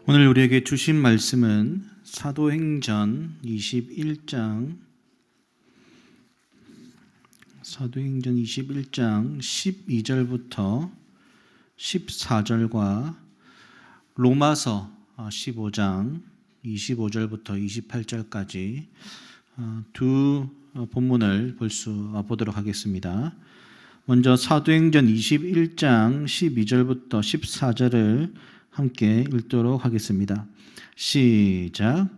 오늘 우리에게 주신 말씀은 사도행전 21장 12절부터 14절과 로마서 15장 25절부터 28절까지 두 본문을 보도록 하겠습니다. 먼저 사도행전 21장 12절부터 14절을 함께 읽도록 하겠습니다. 시작.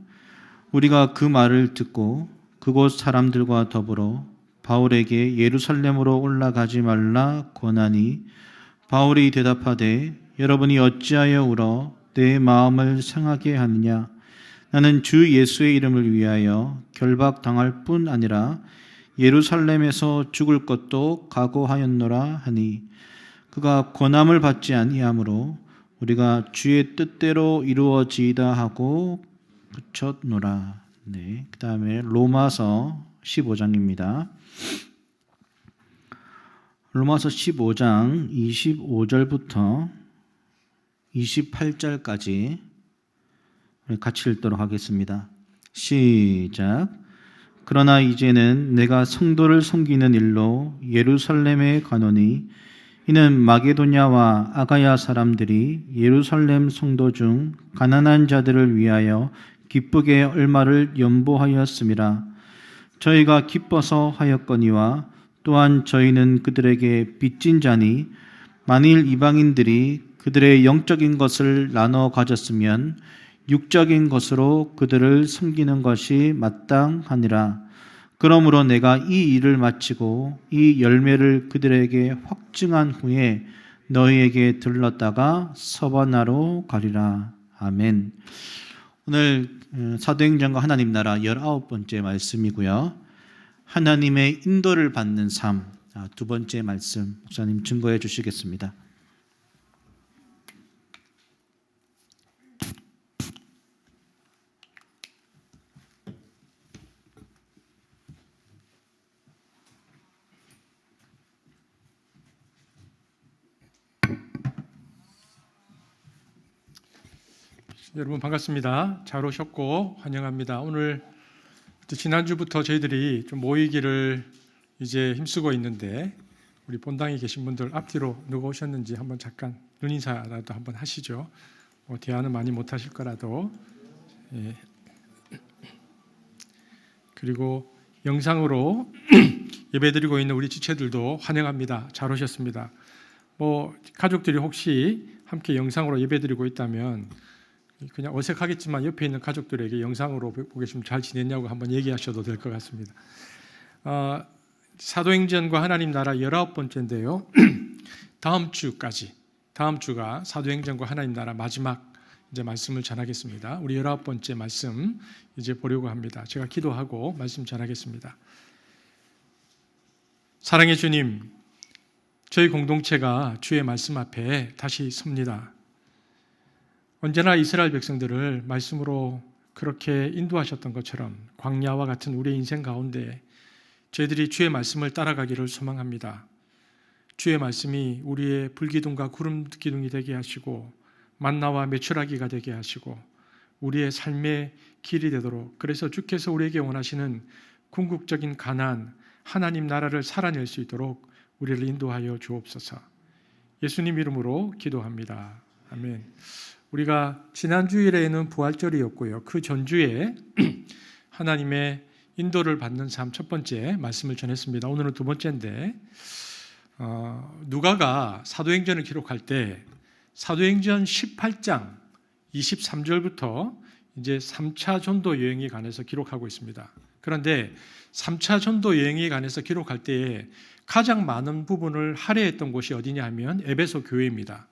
우리가 그 말을 듣고 그곳 사람들과 더불어 바울에게 예루살렘으로 올라가지 말라 권하니 바울이 대답하되 여러분이 어찌하여 울어 내 마음을 상하게 하느냐. 나는 주 예수의 이름을 위하여 결박당할 뿐 아니라 예루살렘에서 죽을 것도 각오하였노라 하니 그가 권함을 받지 아니하므로 우리가 주의 뜻대로 이루어지이다 하고 그쳤노라. 네, 그 다음에 로마서 15장입니다. 로마서 15장 25절부터 28절까지 같이 읽도록 하겠습니다. 시작. 그러나 이제는 내가 성도를 섬기는 일로 예루살렘에 가노니 이는 마게도냐와 아가야 사람들이 예루살렘 성도 중 가난한 자들을 위하여 기쁘게 얼마를 연보하였음이라. 저희가 기뻐서 하였거니와 또한 저희는 그들에게 빚진 자니 만일 이방인들이 그들의 영적인 것을 나눠 가졌으면 육적인 것으로 그들을 섬기는 것이 마땅하니라. 그러므로 내가 이 일을 마치고 이 열매를 그들에게 확증한 후에 너희에게 들렀다가 서바나로 가리라. 아멘. 오늘 사도행전과 하나님 나라 19번째 말씀이고요. 하나님의 인도를 받는 삶, 두 번째 말씀 목사님 증거해 주시겠습니다. 여러분 반갑습니다. 잘 오셨고 환영합니다. 오늘 지난주부터 저희들이 좀 모이기를 이제 힘쓰고 있는데 우리 본당에 계신 분들 앞뒤로 누가 오셨는지 한번 잠깐 눈인사라도 한번 하시죠. 대화는 많이 못하실 거라도. 예. 그리고 영상으로 예배드리고 있는 우리 지체들도 환영합니다. 잘 오셨습니다. 가족들이 혹시 함께 영상으로 예배드리고 있다면 그냥 어색하겠지만 옆에 있는 가족들에게 영상으로 보고 계시면 잘 지냈냐고 한번 얘기하셔도 될 것 같습니다. 사도행전과 하나님 나라 19번째인데요. 다음 주가 사도행전과 하나님 나라 마지막 이제 말씀을 전하겠습니다. 우리 19번째 말씀 이제 보려고 합니다. 제가 기도하고 말씀 전하겠습니다. 사랑의 주님, 저희 공동체가 주의 말씀 앞에 다시 섭니다. 언제나 이스라엘 백성들을 말씀으로 그렇게 인도하셨던 것처럼 광야와 같은 우리의 인생 가운데 저희들이 주의 말씀을 따라가기를 소망합니다. 주의 말씀이 우리의 불기둥과 구름 기둥이 되게 하시고 만나와 메추라기가 되게 하시고 우리의 삶의 길이 되도록, 그래서 주께서 우리에게 원하시는 궁극적인 가나안 하나님 나라를 살아낼 수 있도록 우리를 인도하여 주옵소서. 예수님 이름으로 기도합니다. 아멘. 우리가 지난 주일에는 부활절이었고요. 그 전주에 하나님의 인도를 받는 삶 첫 번째 말씀을 전했습니다. 오늘은 두 번째인데 누가가 사도행전을 기록할 때 사도행전 18장 23절부터 이제 3차 전도 여행에 관해서 기록하고 있습니다. 그런데 3차 전도 여행에 관해서 기록할 때에 가장 많은 부분을 할애했던 곳이 어디냐 하면 에베소 교회입니다.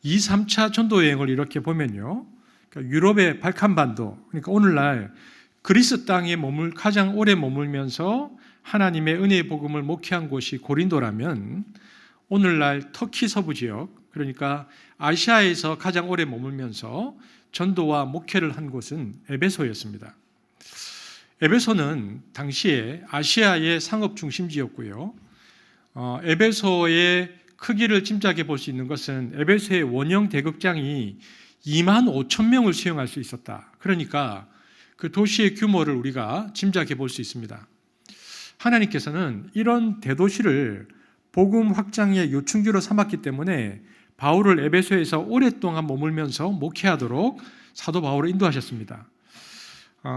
2, 3차 전도 여행을 이렇게 보면요, 그러니까 유럽의 발칸반도, 그러니까 오늘날 그리스 땅에 가장 오래 머물면서 하나님의 은혜의 복음을 목회한 곳이 고린도라면 오늘날 터키 서부 지역, 그러니까 아시아에서 가장 오래 머물면서 전도와 목회를 한 곳은 에베소였습니다. 에베소는 당시에 아시아의 상업 중심지였고요. 에베소의 크기를 짐작해 볼 수 있는 것은 에베소의 원형 대극장이 2만 5천 명을 수용할 수 있었다. 그러니까 그 도시의 규모를 우리가 짐작해 볼 수 있습니다. 하나님께서는 이런 대도시를 복음 확장의 요충지로 삼았기 때문에 바울을 에베소에서 오랫동안 머물면서 목회하도록 사도 바울을 인도하셨습니다.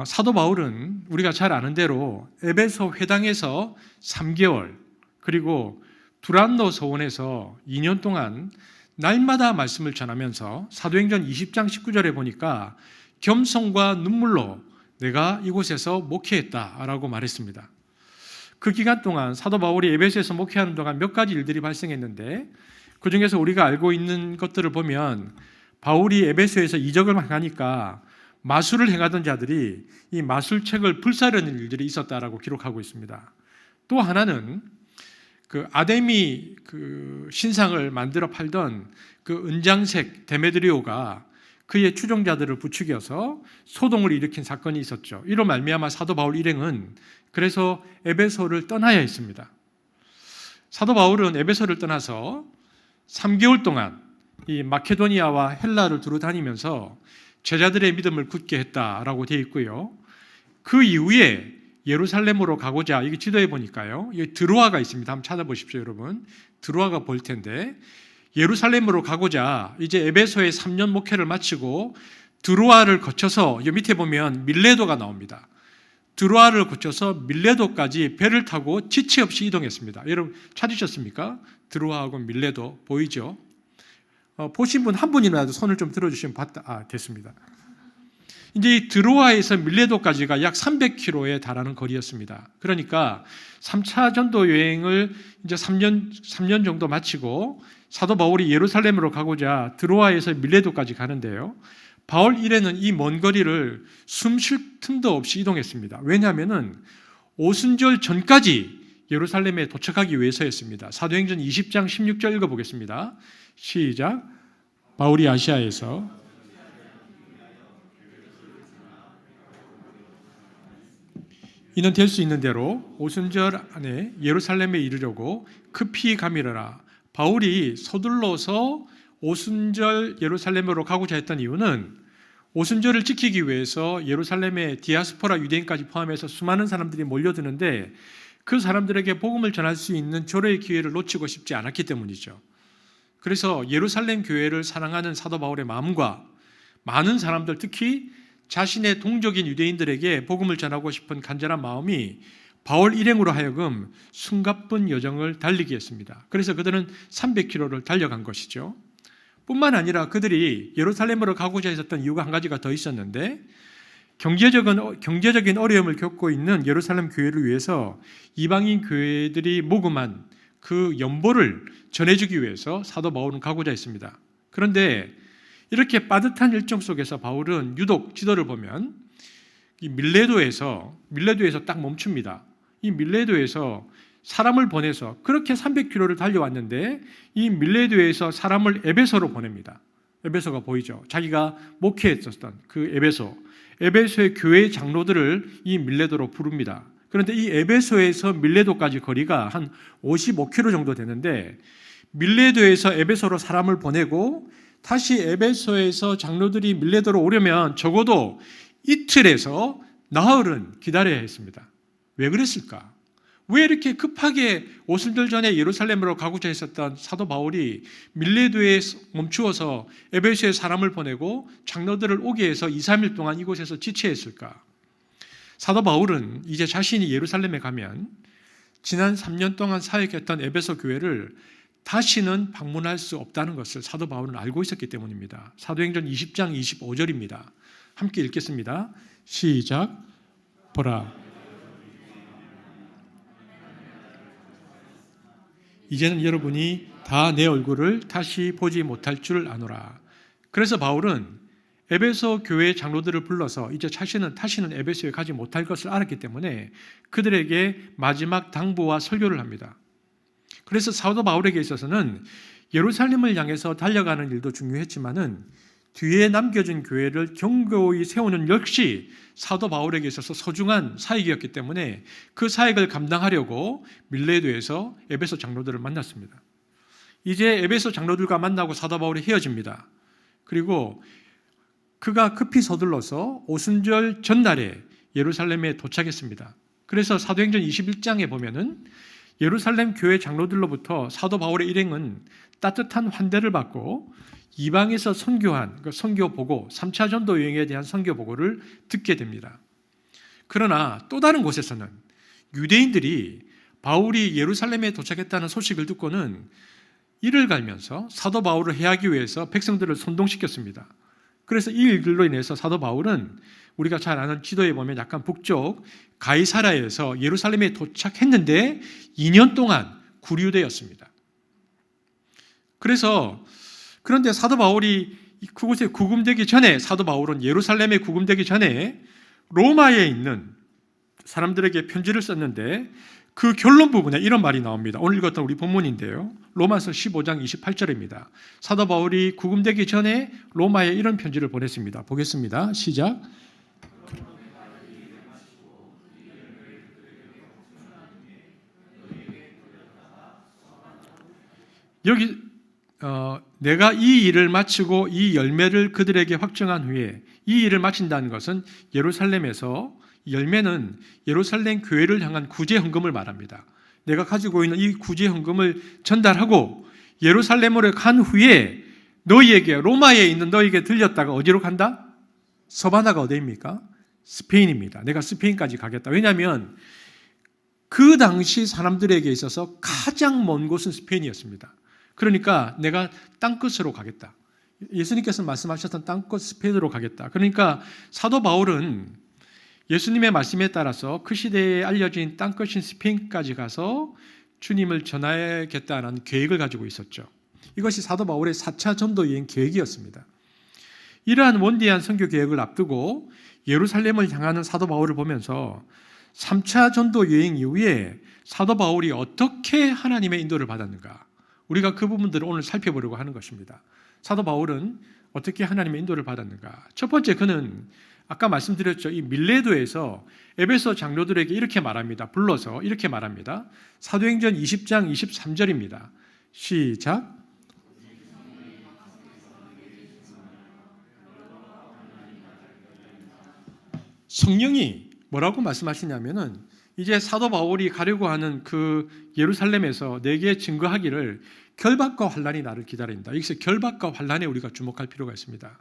사도 바울은 우리가 잘 아는 대로 에베소 회당에서 3개월 그리고 두란노 서원에서 2년 동안 날마다 말씀을 전하면서 사도행전 20장 19절에 보니까 겸손과 눈물로 내가 이곳에서 목회했다라고 말했습니다. 그 기간 동안 사도 바울이 에베소에서 목회하는 동안 몇 가지 일들이 발생했는데 그 중에서 우리가 알고 있는 것들을 보면 바울이 에베소에서 이적을 하니까 마술을 행하던 자들이 이 마술책을 불사르는 일들이 있었다라고 기록하고 있습니다. 또 하나는 그 아데미 그 신상을 만들어 팔던 그 은장색 데메드리오가 그의 추종자들을 부추겨서 소동을 일으킨 사건이 있었죠. 이로 말미암아 사도 바울 일행은 그래서 에베소를 떠나야 했습니다. 사도 바울은 에베소를 떠나서 3개월 동안 이 마케도니아와 헬라를 두루 다니면서 제자들의 믿음을 굳게 했다라고 되어 있고요. 그 이후에 예루살렘으로 가고자, 이게 지도에 보니까요, 여기 드로아가 있습니다. 한번 찾아보십시오, 여러분. 드로아가 보일 텐데, 예루살렘으로 가고자 이제 에베소에 3년 목회를 마치고 드로아를 거쳐서 이 밑에 보면 밀레도가 나옵니다. 드로아를 거쳐서 밀레도까지 배를 타고 지체 없이 이동했습니다. 여러분 찾으셨습니까? 드로아하고 밀레도 보이죠? 보신 분 한 분이라도 손을 좀 들어주시면 됐습니다. 이제 이 드로아에서 밀레도까지가 약 300km에 달하는 거리였습니다. 그러니까 3차 전도 여행을 이제 3년 정도 마치고 사도 바울이 예루살렘으로 가고자 드로아에서 밀레도까지 가는데요. 바울 일행은 이 먼 거리를 숨 쉴 틈도 없이 이동했습니다. 왜냐하면은 오순절 전까지 예루살렘에 도착하기 위해서였습니다. 사도행전 20장 16절 읽어보겠습니다. 시작. 바울이 아시아에서 이는 될 수 있는 대로 오순절 안에 예루살렘에 이르려고 급히 가미르라. 바울이 서둘러서 오순절 예루살렘으로 가고자 했던 이유는 오순절을 지키기 위해서 예루살렘에 디아스포라 유대인까지 포함해서 수많은 사람들이 몰려드는데 그 사람들에게 복음을 전할 수 있는 절호의 기회를 놓치고 싶지 않았기 때문이죠. 그래서 예루살렘 교회를 사랑하는 사도 바울의 마음과 많은 사람들, 특히 자신의 동족인 유대인들에게 복음을 전하고 싶은 간절한 마음이 바울 일행으로 하여금 숨가쁜 여정을 달리게 했습니다. 그래서 그들은 300km를 달려간 것이죠. 뿐만 아니라 그들이 예루살렘으로 가고자 했었던 이유가 한 가지가 더 있었는데 경제적인 어려움을 겪고 있는 예루살렘 교회를 위해서 이방인 교회들이 모금한 그 연보를 전해주기 위해서 사도 바울은 가고자 했습니다. 그런데 이렇게 빠듯한 일정 속에서 바울은 유독 지도를 보면 이 밀레도에서 딱 멈춥니다. 이 밀레도에서 사람을 보내서 그렇게 300km를 달려왔는데 이 밀레도에서 사람을 에베소로 보냅니다. 에베소가 보이죠? 자기가 목회했었던 그 에베소의 교회 장로들을 이 밀레도로 부릅니다. 그런데 이 에베소에서 밀레도까지 거리가 한 55km 정도 되는데 밀레도에서 에베소로 사람을 보내고 다시 에베소에서 장로들이 밀레도로 오려면 적어도 이틀에서 나흘은 기다려야 했습니다. 왜 그랬을까? 왜 이렇게 급하게 오순절 전에 예루살렘으로 가고자 했었던 사도 바울이 밀레도에 멈추어서 에베소에 사람을 보내고 장로들을 오게 해서 2, 3일 동안 이곳에서 지체했을까? 사도 바울은 이제 자신이 예루살렘에 가면 지난 3년 동안 사역했던 에베소 교회를 다시는 방문할 수 없다는 것을 사도 바울은 알고 있었기 때문입니다. 사도행전 20장 25절입니다. 함께 읽겠습니다. 시작. 보라. 이제는 여러분이 다 내 얼굴을 다시 보지 못할 줄 아노라. 그래서 바울은 에베소 교회 장로들을 불러서 이제 다시는 에베소에 가지 못할 것을 알았기 때문에 그들에게 마지막 당부와 설교를 합니다. 그래서 사도 바울에게 있어서는 예루살렘을 향해서 달려가는 일도 중요했지만은 뒤에 남겨진 교회를 견고히 세우는 역시 사도 바울에게 있어서 소중한 사역이었기 때문에 그 사역을 감당하려고 밀레도에서 에베소 장로들을 만났습니다. 이제 에베소 장로들과 만나고 사도 바울이 헤어집니다. 그리고 그가 급히 서둘러서 오순절 전날에 예루살렘에 도착했습니다. 그래서 사도행전 21장에 보면은 예루살렘 교회 장로들로부터 사도 바울의 일행은 따뜻한 환대를 받고 이방에서 선교한 선교 보고 3차 전도 여행에 대한 선교 보고를 듣게 됩니다. 그러나 또 다른 곳에서는 유대인들이 바울이 예루살렘에 도착했다는 소식을 듣고는 이를 갈면서 사도 바울을 해하기 위해서 백성들을 선동시켰습니다. 그래서 이 일들로 인해서 사도 바울은 우리가 잘 아는 지도에 보면 약간 북쪽 가이사라에서 예루살렘에 도착했는데 2년 동안 구류되었습니다. 그런데 사도 바울이 그곳에 구금되기 전에, 사도 바울은 예루살렘에 구금되기 전에 로마에 있는 사람들에게 편지를 썼는데 그 결론 부분에 이런 말이 나옵니다. 오늘 읽었던 우리 본문인데요. 로마서 15장 28절입니다. 사도 바울이 구금되기 전에 로마에 이런 편지를 보냈습니다. 보겠습니다. 시작. 여기 내가 이 일을 마치고 이 열매를 그들에게 확정한 후에, 이 일을 마친다는 것은 예루살렘에서, 열매는 예루살렘 교회를 향한 구제 헌금을 말합니다. 내가 가지고 있는 이 구제 헌금을 전달하고 예루살렘으로 간 후에 너희에게, 로마에 있는 너희에게 들렸다가 어디로 간다? 서바나가 어디입니까? 스페인입니다. 내가 스페인까지 가겠다. 왜냐하면 그 당시 사람들에게 있어서 가장 먼 곳은 스페인이었습니다. 그러니까 내가 땅끝으로 가겠다. 예수님께서 말씀하셨던 땅끝 스페인으로 가겠다. 그러니까 사도 바울은 예수님의 말씀에 따라서 그 시대에 알려진 땅끝인 스페인까지 가서 주님을 전하겠다는 계획을 가지고 있었죠. 이것이 사도 바울의 4차 전도 여행 계획이었습니다. 이러한 원대한 선교 계획을 앞두고 예루살렘을 향하는 사도 바울을 보면서 3차 전도 여행 이후에 사도 바울이 어떻게 하나님의 인도를 받았는가, 우리가 그 부분들을 오늘 살펴보려고 하는 것입니다. 사도 바울은 어떻게 하나님의 인도를 받았는가? 첫 번째, 그는 아까 말씀드렸죠. 이 밀레도에서 에베소 장로들에게 이렇게 말합니다. 불러서 이렇게 말합니다. 사도행전 20장 23절입니다. 시작. 성령이 뭐라고 말씀하시냐면은 이제 사도 바울이 가려고 하는 그 예루살렘에서 내게 증거하기를 결박과 환란이 나를 기다린다. 여기서 결박과 환란에 우리가 주목할 필요가 있습니다.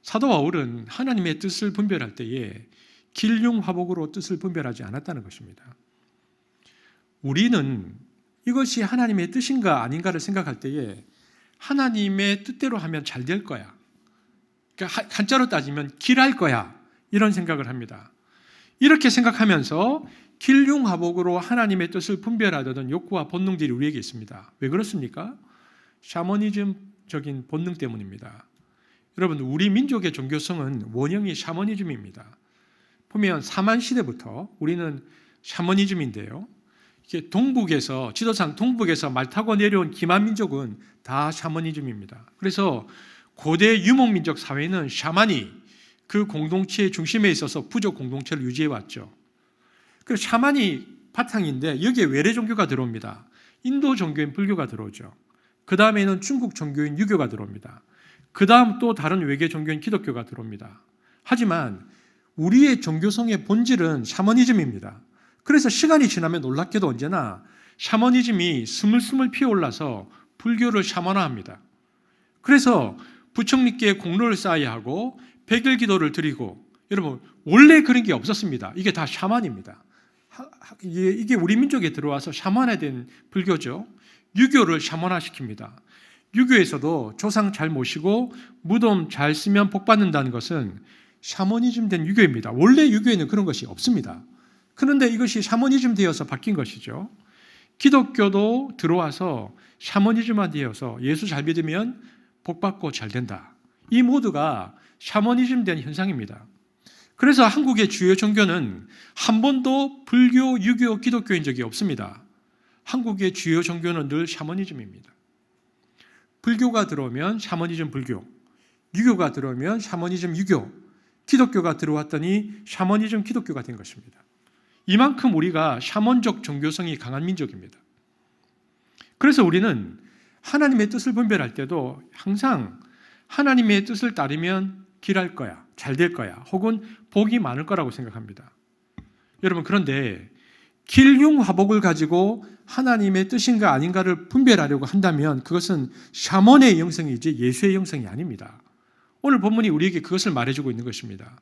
사도 바울은 하나님의 뜻을 분별할 때에 길흉화복으로 뜻을 분별하지 않았다는 것입니다. 우리는 이것이 하나님의 뜻인가 아닌가를 생각할 때에 하나님의 뜻대로 하면 잘 될 거야. 그러니까 한자로 따지면 길할 거야. 이런 생각을 합니다. 이렇게 생각하면서 길흉화복으로 하나님의 뜻을 분별하려던 욕구와 본능들이 우리에게 있습니다. 왜 그렇습니까? 샤머니즘적인 본능 때문입니다. 여러분, 우리 민족의 종교성은 원형이 샤머니즘입니다. 보면 사만 시대부터 우리는 샤머니즘인데요. 이게 동북에서, 지도상 동북에서 말 타고 내려온 기만 민족은 다 샤머니즘입니다. 그래서 고대 유목민족 사회는 샤만이 그 공동체의 중심에 있어서 부족 공동체를 유지해 왔죠. 그 샤만이 바탕인데 여기에 외래 종교가 들어옵니다. 인도 종교인 불교가 들어오죠. 그 다음에는 중국 종교인 유교가 들어옵니다. 그 다음 또 다른 외계 종교인 기독교가 들어옵니다. 하지만 우리의 종교성의 본질은 샤머니즘입니다. 그래서 시간이 지나면 놀랍게도 언제나 샤머니즘이 스물스물 피어올라서 불교를 샤머나합니다. 그래서 부처님께 공로를 쌓아야 하고 백일 기도를 드리고, 여러분 원래 그런 게 없었습니다. 이게 다 샤만입니다. 이게 우리 민족에 들어와서 샤만화된 불교죠. 유교를 샤먼화시킵니다. 유교에서도 조상 잘 모시고 무덤 잘 쓰면 복 받는다는 것은 샤머니즘 된 유교입니다. 원래 유교에는 그런 것이 없습니다. 그런데 이것이 샤머니즘 되어서 바뀐 것이죠. 기독교도 들어와서 샤머니즘화 되어서 예수 잘 믿으면 복 받고 잘 된다. 이 모두가 샤머니즘 된 현상입니다. 그래서 한국의 주요 종교는 한 번도 불교, 유교, 기독교인 적이 없습니다. 한국의 주요 종교는 늘 샤머니즘입니다. 불교가 들어오면 샤머니즘 불교, 유교가 들어오면 샤머니즘 유교, 기독교가 들어왔더니 샤머니즘 기독교가 된 것입니다. 이만큼 우리가 샤먼적 종교성이 강한 민족입니다. 그래서 우리는 하나님의 뜻을 분별할 때도 항상 하나님의 뜻을 따르면 길할 거야, 잘 될 거야, 혹은 복이 많을 거라고 생각합니다. 여러분, 그런데 길흉화복을 가지고 하나님의 뜻인가 아닌가를 분별하려고 한다면 그것은 샤먼의 영성이지 예수의 영성이 아닙니다. 오늘 본문이 우리에게 그것을 말해주고 있는 것입니다.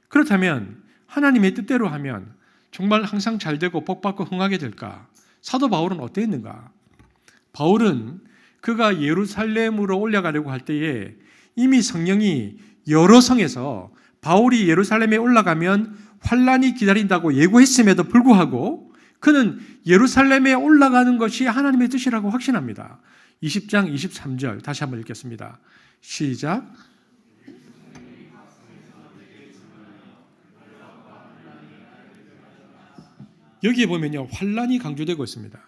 그렇다면 하나님의 뜻대로 하면 정말 항상 잘 되고 복받고 흥하게 될까? 사도 바울은 어땠는가? 바울은 그가 예루살렘으로 올라가려고 할 때에 이미 성령이 여러 성에서 바울이 예루살렘에 올라가면 환란이 기다린다고 예고했음에도 불구하고 그는 예루살렘에 올라가는 것이 하나님의 뜻이라고 확신합니다. 20장 23절 다시 한번 읽겠습니다. 시작. 여기에 보면요, 환란이 강조되고 있습니다.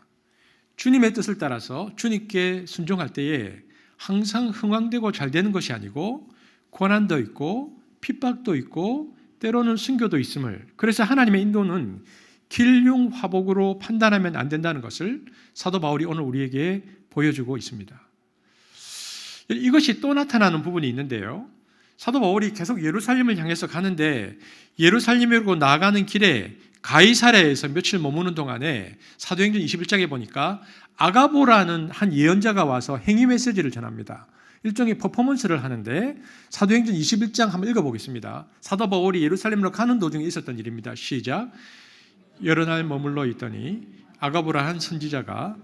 주님의 뜻을 따라서 주님께 순종할 때에 항상 흥왕되고 잘 되는 것이 아니고 고난도 있고 핍박도 있고 때로는 순교도 있음을, 그래서 하나님의 인도는 길흉화복으로 판단하면 안 된다는 것을 사도 바울이 오늘 우리에게 보여주고 있습니다. 이것이 또 나타나는 부분이 있는데요, 사도 바울이 계속 예루살렘을 향해서 가는데 예루살렘으로 나아가는 길에 가이사랴에서 며칠 머무는 동안에 사도행전 21장에 보니까 아가보라는 한 예언자가 와서 행위 메시지를 전합니다. 일종의 퍼포먼스를 하는데 사도행전 21장 한번 읽어보겠습니다. 사도 바울이 예루살렘으로 가는 도중에 있었던 일입니다. 시작. 여러 날 머물러 있더니 아가보라 한 선지자가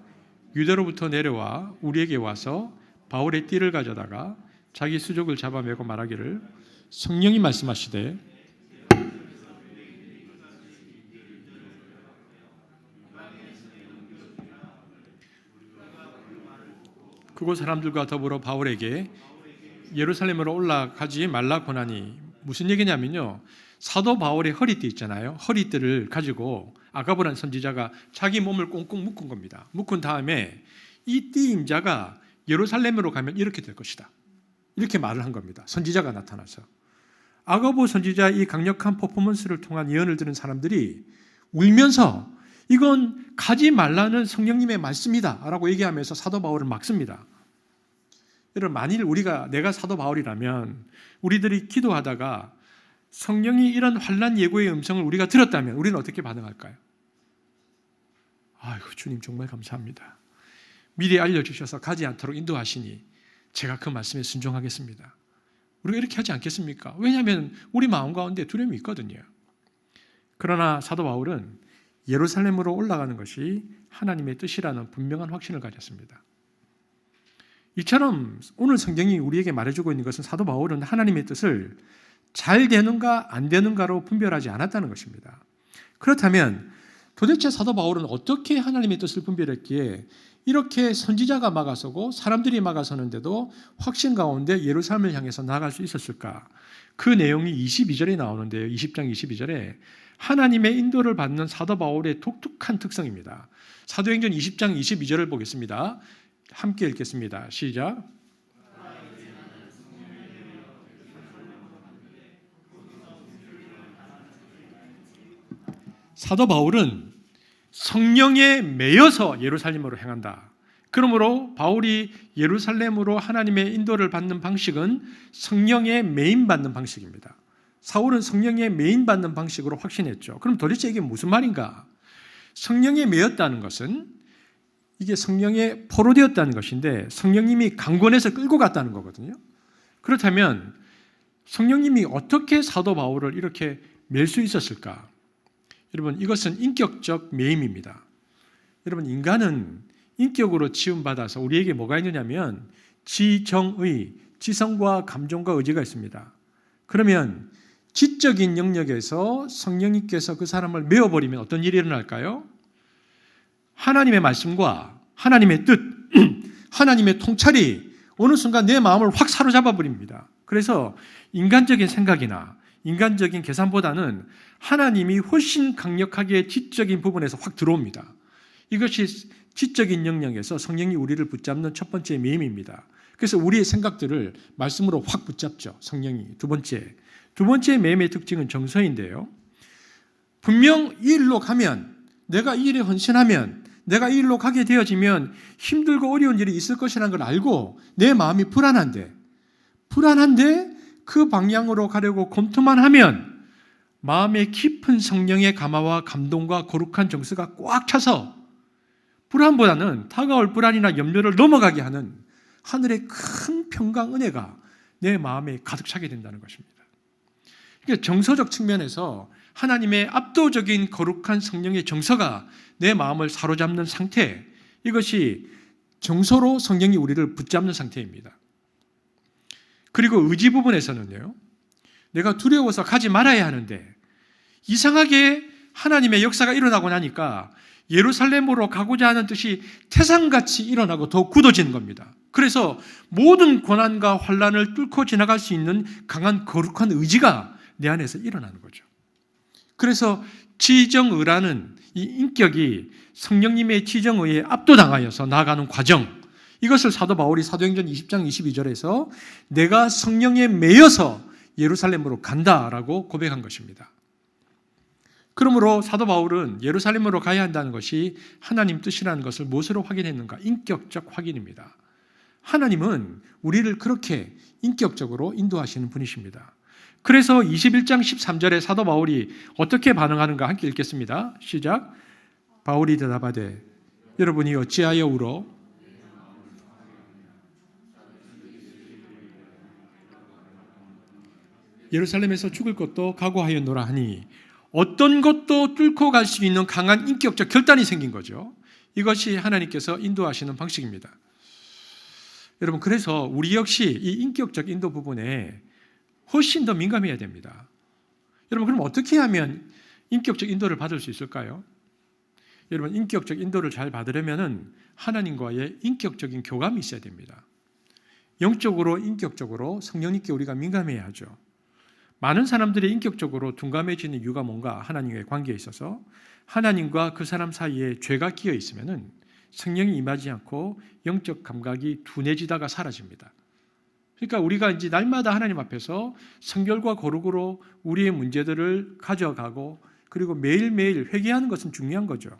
유대로부터 내려와 우리에게 와서 바울의 띠를 가져다가 자기 수족을 잡아매고 말하기를 성령이 말씀하시되 그곳 사람들과 더불어 바울에게 예루살렘으로 올라가지 말라고 하니, 무슨 얘기냐면요, 사도 바울의 허리띠 있잖아요. 허리띠를 가지고 아가보라는 선지자가 자기 몸을 꽁꽁 묶은 겁니다. 묶은 다음에 이 띠 임자가 예루살렘으로 가면 이렇게 될 것이다, 이렇게 말을 한 겁니다. 선지자가 나타나서. 아가보 선지자 이 강력한 퍼포먼스를 통한 예언을 들은 사람들이 울면서 이건 가지 말라는 성령님의 말씀이다 라고 얘기하면서 사도 바울을 막습니다. 여러분, 만일 내가 사도 바울이라면 우리들이 기도하다가 성령이 이런 환난 예고의 음성을 우리가 들었다면 우리는 어떻게 반응할까요? 아이고, 주님 정말 감사합니다. 미리 알려주셔서 가지 않도록 인도하시니 제가 그 말씀에 순종하겠습니다. 우리가 이렇게 하지 않겠습니까? 왜냐하면 우리 마음 가운데 두려움이 있거든요. 그러나 사도 바울은 예루살렘으로 올라가는 것이 하나님의 뜻이라는 분명한 확신을 가졌습니다. 이처럼 오늘 성경이 우리에게 말해주고 있는 것은 사도 바울은 하나님의 뜻을 잘 되는가 안 되는가로 분별하지 않았다는 것입니다. 그렇다면 도대체 사도 바울은 어떻게 하나님의 뜻을 분별했기에 이렇게 선지자가 막아서고 사람들이 막아서는데도 확신 가운데 예루살렘을 향해서 나아갈 수 있었을까? 그 내용이 22절에 나오는데요. 20장 22절에 하나님의 인도를 받는 사도 바울의 독특한 특성입니다. 사도행전 20장 22절을 보겠습니다. 함께 읽겠습니다. 시작. 사도 바울은 성령에 매여서 예루살렘으로 향한다. 그러므로 바울이 예루살렘으로 하나님의 인도를 받는 방식은 성령에 매인받는 방식입니다. 사울은 성령에 매인받는 방식으로 확신했죠. 그럼 도대체 이게 무슨 말인가? 성령에 매였다는 것은 이게 성령에 포로되었다는 것인데 성령님이 강권해서 끌고 갔다는 거거든요. 그렇다면 성령님이 어떻게 사도 바울을 이렇게 맬 수 있었을까? 여러분, 이것은 인격적 매임입니다. 여러분, 인간은 인격으로 지음받아서 우리에게 뭐가 있느냐면 지정의, 지성과 감정과 의지가 있습니다. 그러면 지적인 영역에서 성령님께서 그 사람을 메어버리면 어떤 일이 일어날까요? 하나님의 말씀과 하나님의 뜻, 하나님의 통찰이 어느 순간 내 마음을 확 사로잡아 버립니다. 그래서 인간적인 생각이나 인간적인 계산보다는 하나님이 훨씬 강력하게 지적인 부분에서 확 들어옵니다. 이것이 지적인 영역에서 성령이 우리를 붙잡는 첫 번째 매임입니다. 그래서 우리의 생각들을 말씀으로 확 붙잡죠, 성령이. 두 번째 매임의 특징은 정서인데요. 분명 이 일로 가면, 내가 이 일에 헌신하면, 내가 이 일로 가게 되어지면 힘들고 어려운 일이 있을 것이라는 걸 알고 내 마음이 불안한데 그 방향으로 가려고 검토만 하면 마음의 깊은 성령의 감화와 감동과 거룩한 정서가 꽉 차서 불안보다는 다가올 불안이나 염려를 넘어가게 하는 하늘의 큰 평강 은혜가 내 마음에 가득 차게 된다는 것입니다. 그러니까 정서적 측면에서 하나님의 압도적인 거룩한 성령의 정서가 내 마음을 사로잡는 상태, 이것이 정서로 성령이 우리를 붙잡는 상태입니다. 그리고 의지 부분에서는요, 내가 두려워서 가지 말아야 하는데 이상하게 하나님의 역사가 일어나고 나니까 예루살렘으로 가고자 하는 뜻이 태산같이 일어나고 더 굳어지는 겁니다. 그래서 모든 고난과 환난을 뚫고 지나갈 수 있는 강한 거룩한 의지가 내 안에서 일어나는 거죠. 그래서 지정의라는 이 인격이 성령님의 지정의에 압도당하여서 나아가는 과정, 이것을 사도 바울이 사도행전 20장 22절에서 내가 성령에 매여서 예루살렘으로 간다라고 고백한 것입니다. 그러므로 사도 바울은 예루살렘으로 가야 한다는 것이 하나님 뜻이라는 것을 무엇으로 확인했는가? 인격적 확인입니다. 하나님은 우리를 그렇게 인격적으로 인도하시는 분이십니다. 그래서 21장 13절에 사도 바울이 어떻게 반응하는가 함께 읽겠습니다. 시작. 바울이 대답하되 여러분이 어찌하여 울어? 예루살렘에서 죽을 것도 각오하였노라 하니 어떤 것도 뚫고 갈 수 있는 강한 인격적 결단이 생긴 거죠. 이것이 하나님께서 인도하시는 방식입니다. 여러분, 그래서 우리 역시 이 인격적 인도 부분에 훨씬 더 민감해야 됩니다. 여러분, 그럼 어떻게 하면 인격적 인도를 받을 수 있을까요? 여러분, 인격적 인도를 잘 받으려면 하나님과의 인격적인 교감이 있어야 됩니다. 영적으로, 인격적으로 성령님께 우리가 민감해야 하죠. 많은 사람들이 인격적으로 둔감해지는 이유가 뭔가? 하나님과의 관계에 있어서 하나님과 그 사람 사이에 죄가 끼어 있으면 성령이 임하지 않고 영적 감각이 둔해지다가 사라집니다. 그러니까 우리가 이제 날마다 하나님 앞에서 성결과 거룩으로 우리의 문제들을 가져가고 그리고 매일매일 회개하는 것은 중요한 거죠.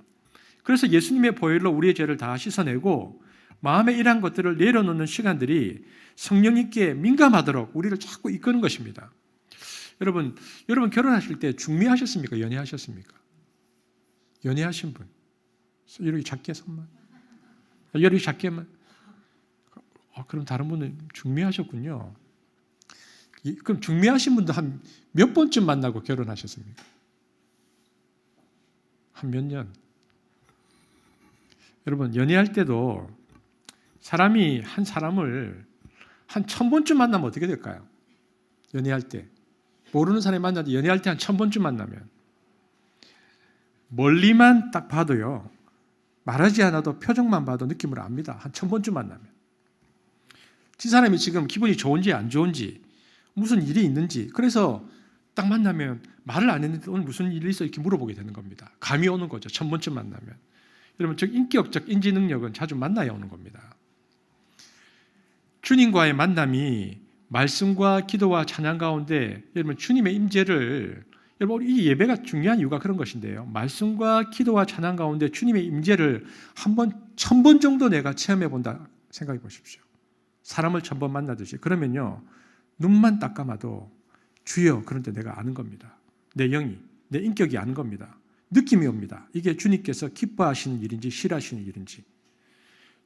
그래서 예수님의 보혈로 우리의 죄를 다 씻어내고 마음에 이러한 것들을 내려놓는 시간들이 성령님께 민감하도록 우리를 자꾸 이끄는 것입니다. 여러분 결혼하실 때 중매하셨습니까? 연애하셨습니까? 연애하신 분. 이렇게 작게 손만. 이렇게 작게만. 그럼 다른 분은 중매하셨군요. 그럼 중매하신 분도 한 몇 번쯤 만나고 결혼하셨습니까? 한 몇 년? 여러분, 연애할 때도 사람이 한 사람을 한 1000번쯤 만나면 어떻게 될까요? 연애할 때. 모르는 사람이 만나도 연애할 때 한 1000번쯤 만나면 멀리만 딱 봐도요, 말하지 않아도 표정만 봐도 느낌을 압니다. 한 1000번쯤 만나면. 이 사람이 지금 기분이 좋은지 안 좋은지, 무슨 일이 있는지, 그래서 딱 만나면 말을 안 했는데 오늘 무슨 일이 있어 이렇게 물어보게 되는 겁니다. 감이 오는 거죠. 1000번쯤 만나면. 여러분, 즉 인격적 인지 능력은 자주 만나야 오는 겁니다. 주님과의 만남이 말씀과 기도와 찬양 가운데 여러분 주님의 임재를, 여러분 이 예배가 중요한 이유가 그런 것인데요. 말씀과 기도와 찬양 가운데 주님의 임재를 한번 1000번 정도 내가 체험해 본다 생각해 보십시오. 사람을 1000번 만나듯이. 그러면요, 눈만 딱 감아도 주여, 그런데 내가 아는 겁니다. 내 영이, 내 인격이 아는 겁니다. 느낌이 옵니다. 이게 주님께서 기뻐하시는 일인지 싫어하시는 일인지,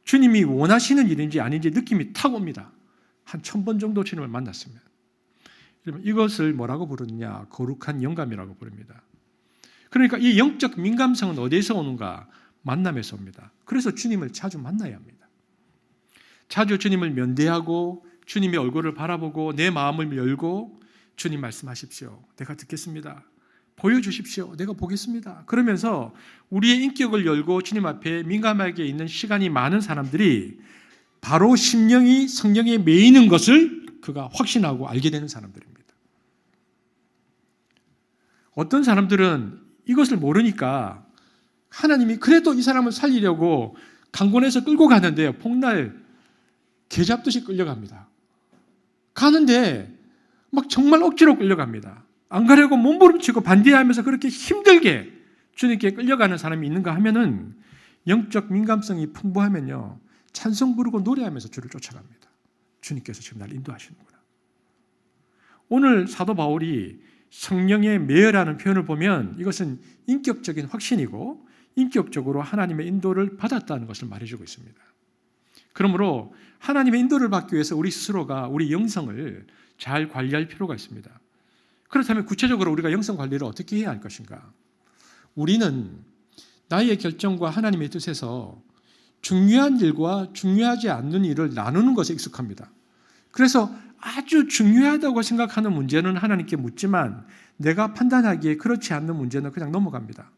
주님이 원하시는 일인지 아닌지 느낌이 탁 옵니다. 한 1000번 정도 주님을 만났으면. 이것을 뭐라고 부르느냐? 거룩한 영감이라고 부릅니다. 그러니까 이 영적 민감성은 어디에서 오는가? 만남에서 옵니다. 그래서 주님을 자주 만나야 합니다. 자주 주님을 면대하고 주님의 얼굴을 바라보고 내 마음을 열고 주님 말씀하십시오. 내가 듣겠습니다. 보여주십시오. 내가 보겠습니다. 그러면서 우리의 인격을 열고 주님 앞에 민감하게 있는 시간이 많은 사람들이 바로 심령이 성령에 매이는 것을 그가 확신하고 알게 되는 사람들입니다. 어떤 사람들은 이것을 모르니까 하나님이 그래도 이 사람을 살리려고 강권해서 끌고 가는데요, 폭날 개 잡듯이 끌려갑니다. 가는데 막 정말 억지로 끌려갑니다. 안 가려고 몸부림치고 반대하면서 그렇게 힘들게 주님께 끌려가는 사람이 있는가 하면은 영적 민감성이 풍부하면요, 찬송 부르고 노래하면서 주를 쫓아갑니다. 주님께서 지금 날 인도하시는구나. 오늘 사도 바울이 성령의 매여라는 표현을 보면 이것은 인격적인 확신이고 인격적으로 하나님의 인도를 받았다는 것을 말해주고 있습니다. 그러므로 하나님의 인도를 받기 위해서 우리 스스로가 우리 영성을 잘 관리할 필요가 있습니다. 그렇다면 구체적으로 우리가 영성 관리를 어떻게 해야 할 것인가? 우리는 나의 결정과 하나님의 뜻에서 중요한 일과 중요하지 않는 일을 나누는 것에 익숙합니다. 그래서 아주 중요하다고 생각하는 문제는 하나님께 묻지만 내가 판단하기에 그렇지 않는 문제는 그냥 넘어갑니다.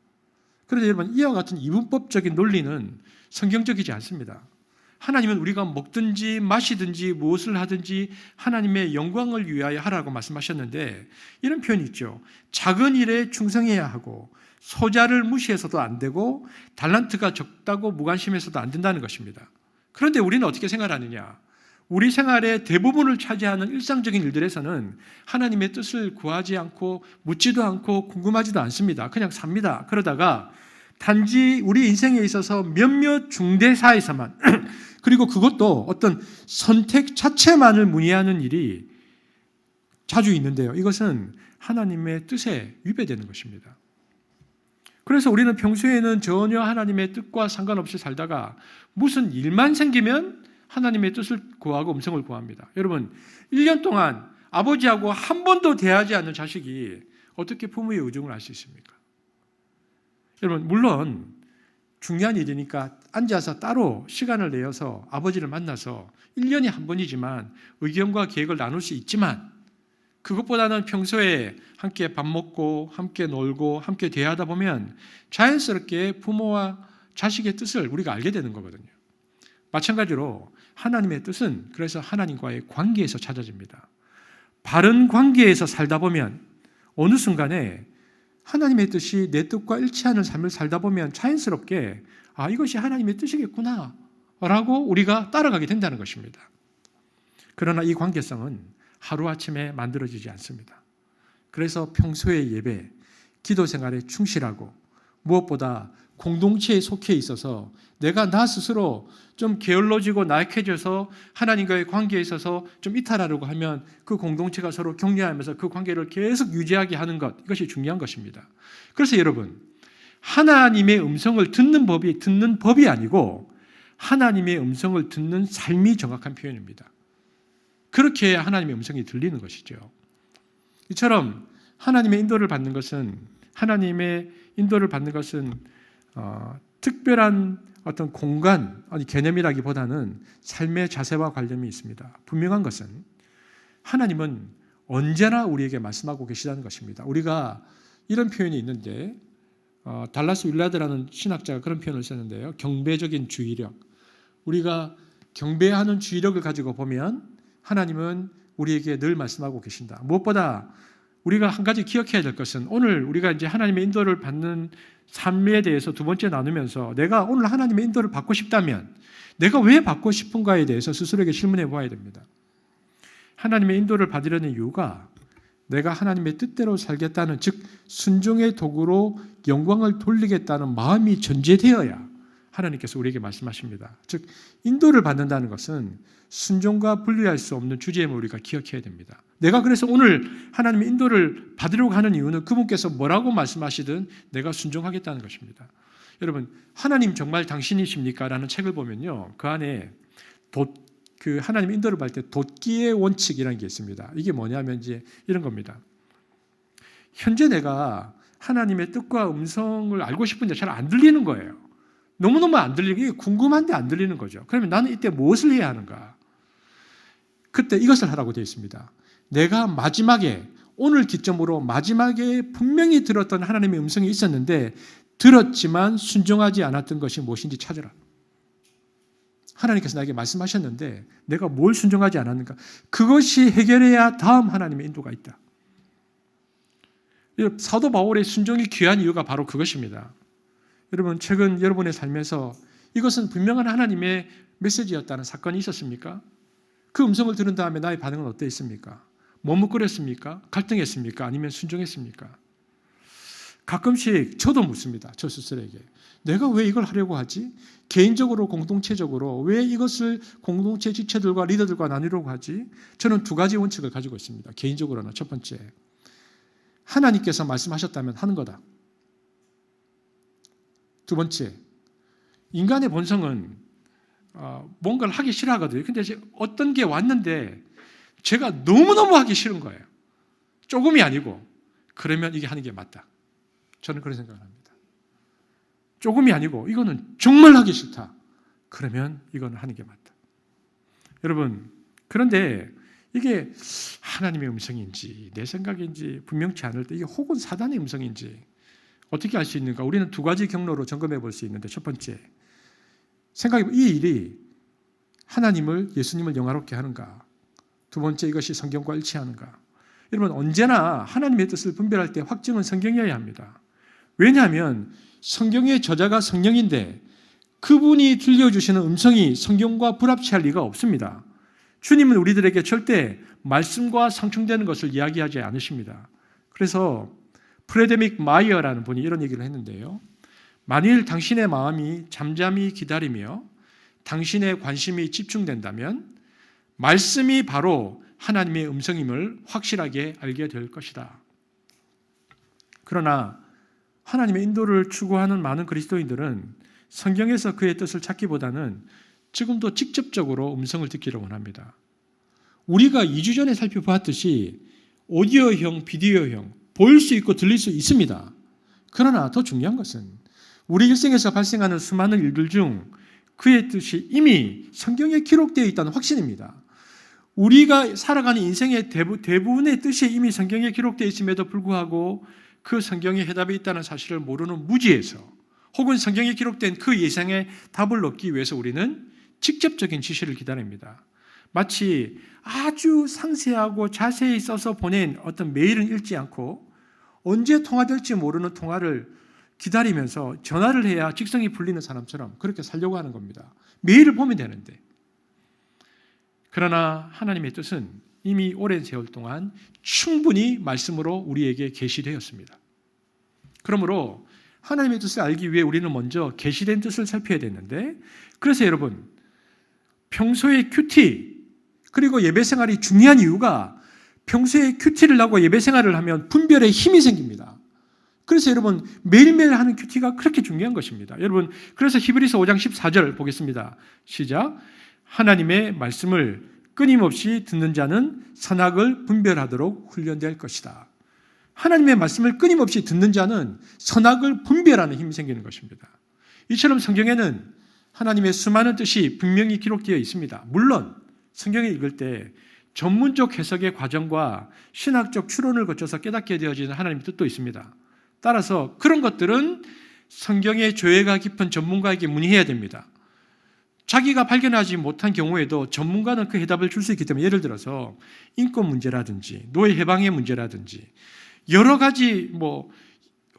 그런데 여러분, 이와 같은 이분법적인 논리는 성경적이지 않습니다. 하나님은 우리가 먹든지 마시든지 무엇을 하든지 하나님의 영광을 위하여 하라고 말씀하셨는데 이런 표현이 있죠. 작은 일에 충성해야 하고 소자를 무시해서도 안 되고 달란트가 적다고 무관심해서도 안 된다는 것입니다. 그런데 우리는 어떻게 생각하느냐? 우리 생활의 대부분을 차지하는 일상적인 일들에서는 하나님의 뜻을 구하지 않고 묻지도 않고 궁금하지도 않습니다. 그냥 삽니다. 그러다가 단지 우리 인생에 있어서 몇몇 중대사에서만 그리고 그것도 어떤 선택 자체만을 문의하는 일이 자주 있는데요. 이것은 하나님의 뜻에 위배되는 것입니다. 그래서 우리는 평소에는 전혀 하나님의 뜻과 상관없이 살다가 무슨 일만 생기면 하나님의 뜻을 구하고 음성을 구합니다. 여러분, 1년 동안 아버지하고 한 번도 대하지 않는 자식이 어떻게 부모의 의중을 알 수 있습니까? 여러분, 물론 중요한 일이니까 앉아서 따로 시간을 내어서 아버지를 만나서 1년에 한 번이지만 의견과 계획을 나눌 수 있지만 그것보다는 평소에 함께 밥 먹고 함께 놀고 함께 대하다 보면 자연스럽게 부모와 자식의 뜻을 우리가 알게 되는 거거든요. 마찬가지로 하나님의 뜻은 그래서 하나님과의 관계에서 찾아집니다. 바른 관계에서 살다 보면 어느 순간에 하나님의 뜻이 내 뜻과 일치하는 삶을 살다 보면 자연스럽게 이것이 하나님의 뜻이겠구나 라고 우리가 따라가게 된다는 것입니다. 그러나 이 관계성은 하루아침에 만들어지지 않습니다. 그래서 평소의 예배, 기도 생활에 충실하고 무엇보다 공동체에 속해 있어서 내가 나 스스로 좀 게을러지고 나약해져서 하나님과의 관계에 있어서 좀 이탈하려고 하면 그 공동체가 서로 격려하면서 그 관계를 계속 유지하게 하는 것, 이것이 중요한 것입니다. 그래서 여러분, 하나님의 음성을 듣는 법이 아니고 하나님의 음성을 듣는 삶이 정확한 표현입니다. 그렇게 해야 하나님의 음성이 들리는 것이죠. 이처럼 하나님의 인도를 받는 것은 특별한 어떤 공간, 개념이라기보다는 삶의 자세와 관련이 있습니다. 분명한 것은 하나님은 언제나 우리에게 말씀하고 계시다는 것입니다. 우리가 이런 표현이 있는데 달라스 윌라드라는 신학자가 그런 표현을 썼는데요. 경배적인 주의력. 우리가 경배하는 주의력을 가지고 보면 하나님은 우리에게 늘 말씀하고 계신다. 무엇보다 우리가 한 가지 기억해야 될 것은 오늘 우리가 이제 하나님의 인도를 받는 삶에 대해서 두 번째 나누면서 내가 오늘 하나님의 인도를 받고 싶다면 내가 왜 받고 싶은가에 대해서 스스로에게 질문해 보아야 됩니다. 하나님의 인도를 받으려는 이유가 내가 하나님의 뜻대로 살겠다는, 즉 순종의 도구로 영광을 돌리겠다는 마음이 전제되어야 하나님께서 우리에게 말씀하십니다. 즉 인도를 받는다는 것은 순종과 분리할 수 없는 주제임을 우리가 기억해야 됩니다. 내가 그래서 오늘 하나님의 인도를 받으려고 하는 이유는 그분께서 뭐라고 말씀하시든 내가 순종하겠다는 것입니다. 여러분, 하나님 정말 당신이십니까? 라는 책을 보면요, 그 안에 하나님 인도를 받을 때 돛기의 원칙이라는 게 있습니다. 이게 뭐냐면 이제 이런 겁니다. 현재 내가 하나님의 뜻과 음성을 알고 싶은데 잘 안 들리는 거예요. 너무너무 안 들리고 이게 궁금한데 안 들리는 거죠. 그러면 나는 이때 무엇을 해야 하는가? 그때 이것을 하라고 되어 있습니다. 내가 오늘 기점으로 마지막에 분명히 들었던 하나님의 음성이 있었는데 들었지만 순종하지 않았던 것이 무엇인지 찾으라. 하나님께서 나에게 말씀하셨는데 내가 뭘 순종하지 않았는가? 그것이 해결해야 다음 하나님의 인도가 있다. 사도 바울의 순종이 귀한 이유가 바로 그것입니다. 여러분, 최근 여러분의 삶에서 이것은 분명한 하나님의 메시지였다는 사건이 있었습니까? 그 음성을 들은 다음에 나의 반응은 어땠습니까? 머뭇거렸습니까? 갈등했습니까? 아니면 순종했습니까? 가끔씩 저도 묻습니다. 저 스스로에게. 내가 왜 이걸 하려고 하지? 개인적으로 공동체적으로 왜 이것을 공동체 지체들과 리더들과 나누려고 하지? 저는 두 가지 원칙을 가지고 있습니다. 개인적으로는 첫 번째, 하나님께서 말씀하셨다면 하는 거다. 두 번째, 인간의 본성은 뭔가를 하기 싫어하거든요. 근데 어떤 게 왔는데 제가 너무너무 하기 싫은 거예요. 조금이 아니고. 그러면 이게 하는 게 맞다. 저는 그런 생각을 합니다. 조금이 아니고 이거는 정말 하기 싫다. 그러면 이거는 하는 게 맞다. 여러분, 그런데 이게 하나님의 음성인지 내 생각인지 분명치 않을 때 이게 혹은 사단의 음성인지 어떻게 알 수 있는가? 우리는 두 가지 경로로 점검해 볼 수 있는데, 첫 번째, 생각해보면 이 일이 하나님을, 예수님을 영화롭게 하는가? 두 번째, 이것이 성경과 일치하는가? 여러분, 언제나 하나님의 뜻을 분별할 때 확증은 성경이어야 합니다. 왜냐하면 성경의 저자가 성령인데 그분이 들려주시는 음성이 성경과 불합치할 리가 없습니다. 주님은 우리들에게 절대 말씀과 상충되는 것을 이야기하지 않으십니다. 그래서 프레데믹 마이어라는 분이 이런 얘기를 했는데요. 만일 당신의 마음이 잠잠히 기다리며 당신의 관심이 집중된다면 말씀이 바로 하나님의 음성임을 확실하게 알게 될 것이다. 그러나 하나님의 인도를 추구하는 많은 그리스도인들은 성경에서 그의 뜻을 찾기보다는 지금도 직접적으로 음성을 듣기를 원합니다. 우리가 2주 전에 살펴보았듯이 오디오형, 비디오형, 보일 수 있고 들릴 수 있습니다. 그러나 더 중요한 것은 우리 일생에서 발생하는 수많은 일들 중 그의 뜻이 이미 성경에 기록되어 있다는 확신입니다. 우리가 살아가는 인생의 대부분의 뜻이 이미 성경에 기록되어 있음에도 불구하고 그 성경에 해답이 있다는 사실을 모르는 무지에서 혹은 성경에 기록된 그 예상의 답을 얻기 위해서 우리는 직접적인 지시를 기다립니다. 마치 아주 상세하고 자세히 써서 보낸 어떤 메일은 읽지 않고 언제 통화될지 모르는 통화를 기다리면서 전화를 해야 직성이 풀리는 사람처럼 그렇게 살려고 하는 겁니다. 메일을 보면 되는데. 그러나 하나님의 뜻은 이미 오랜 세월 동안 충분히 말씀으로 우리에게 계시되었습니다. 그러므로 하나님의 뜻을 알기 위해 우리는 먼저 계시된 뜻을 살펴야 되는데, 그래서 여러분, 평소에 큐티 그리고 예배 생활이 중요한 이유가 평소에 큐티를 하고 예배 생활을 하면 분별에 힘이 생깁니다. 그래서 여러분, 매일매일 하는 큐티가 그렇게 중요한 것입니다. 여러분, 그래서 히브리서 5장 14절 보겠습니다. 시작. 하나님의 말씀을 끊임없이 듣는 자는 선악을 분별하도록 훈련될 것이다. 하나님의 말씀을 끊임없이 듣는 자는 선악을 분별하는 힘이 생기는 것입니다. 이처럼 성경에는 하나님의 수많은 뜻이 분명히 기록되어 있습니다. 물론 성경을 읽을 때 전문적 해석의 과정과 신학적 추론을 거쳐서 깨닫게 되어지는 하나님의 뜻도 있습니다. 따라서 그런 것들은 성경의 조예가 깊은 전문가에게 문의해야 됩니다. 자기가 발견하지 못한 경우에도 전문가는 그 해답을 줄 수 있기 때문에, 예를 들어서 인권 문제라든지 노예 해방의 문제라든지 여러 가지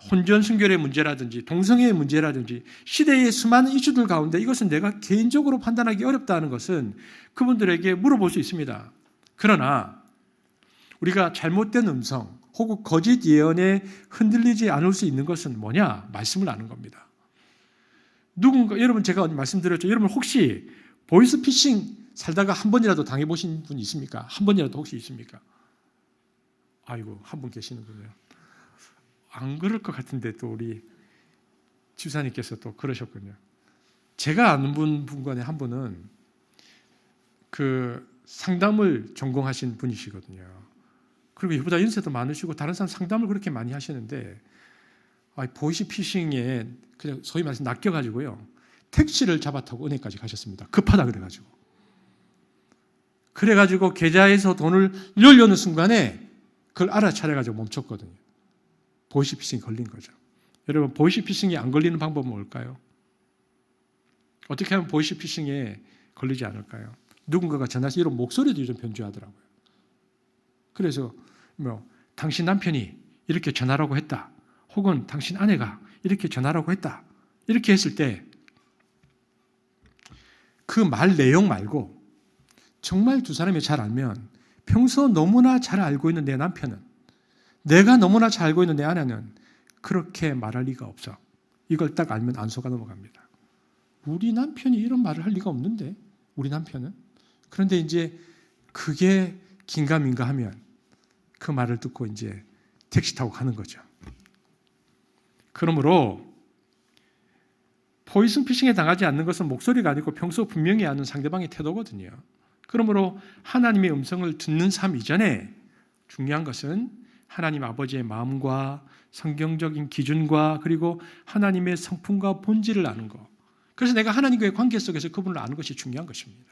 혼전 순결의 문제라든지 동성애의 문제라든지 시대의 수많은 이슈들 가운데 이것은 내가 개인적으로 판단하기 어렵다는 것은 그분들에게 물어볼 수 있습니다. 그러나 우리가 잘못된 음성 혹은 거짓 예언에 흔들리지 않을 수 있는 것은 뭐냐? 말씀을 아는 겁니다. 여러분, 제가 말씀드렸죠. 여러분 혹시 보이스피싱 살다가 한 번이라도 당해보신 분 있습니까? 한 번이라도 혹시 있습니까? 아이고, 한 분 계시는군요. 안 그럴 것 같은데 또 우리 지사님께서 또 그러셨군요. 제가 아는 분 중에 한 분은 그 상담을 전공하신 분이시거든요. 그리고 이보다 연세도 많으시고 다른 사람 상담을 그렇게 많이 하시는데 보이스피싱에 그냥 소위 말해서 낚여가지고요, 택시를 잡아타고 은행까지 가셨습니다. 급하다 그래가지고 계좌에서 돈을 열려는 순간에 그걸 알아차려가지고 멈췄거든요. 보이스피싱이 걸린 거죠. 여러분, 보이스피싱이 안 걸리는 방법은 뭘까요? 어떻게 하면 보이스피싱에 걸리지 않을까요? 누군가가 전화해서 이런 목소리도 좀 변주하더라고요. 그래서 당신 남편이 이렇게 전화라고 했다, 혹은 당신 아내가 이렇게 전화라고 했다, 이렇게 했을 때 그 말 내용 말고 정말 두 사람이 잘 알면, 평소 너무나 잘 알고 있는 내 남편은, 내가 너무나 잘 알고 있는 내 아내는 그렇게 말할 리가 없어. 이걸 딱 알면 안 속아 넘어갑니다. 우리 남편이 이런 말을 할 리가 없는데, 우리 남편은. 그런데 이제 그게 긴가민가 하면 그 말을 듣고 이제 택시 타고 가는 거죠. 그러므로 보이스피싱에 당하지 않는 것은 목소리가 아니고 평소 분명히 아는 상대방의 태도거든요. 그러므로 하나님의 음성을 듣는 삶 이전에 중요한 것은 하나님 아버지의 마음과 성경적인 기준과 그리고 하나님의 성품과 본질을 아는 것. 그래서 내가 하나님과의 관계 속에서 그분을 아는 것이 중요한 것입니다.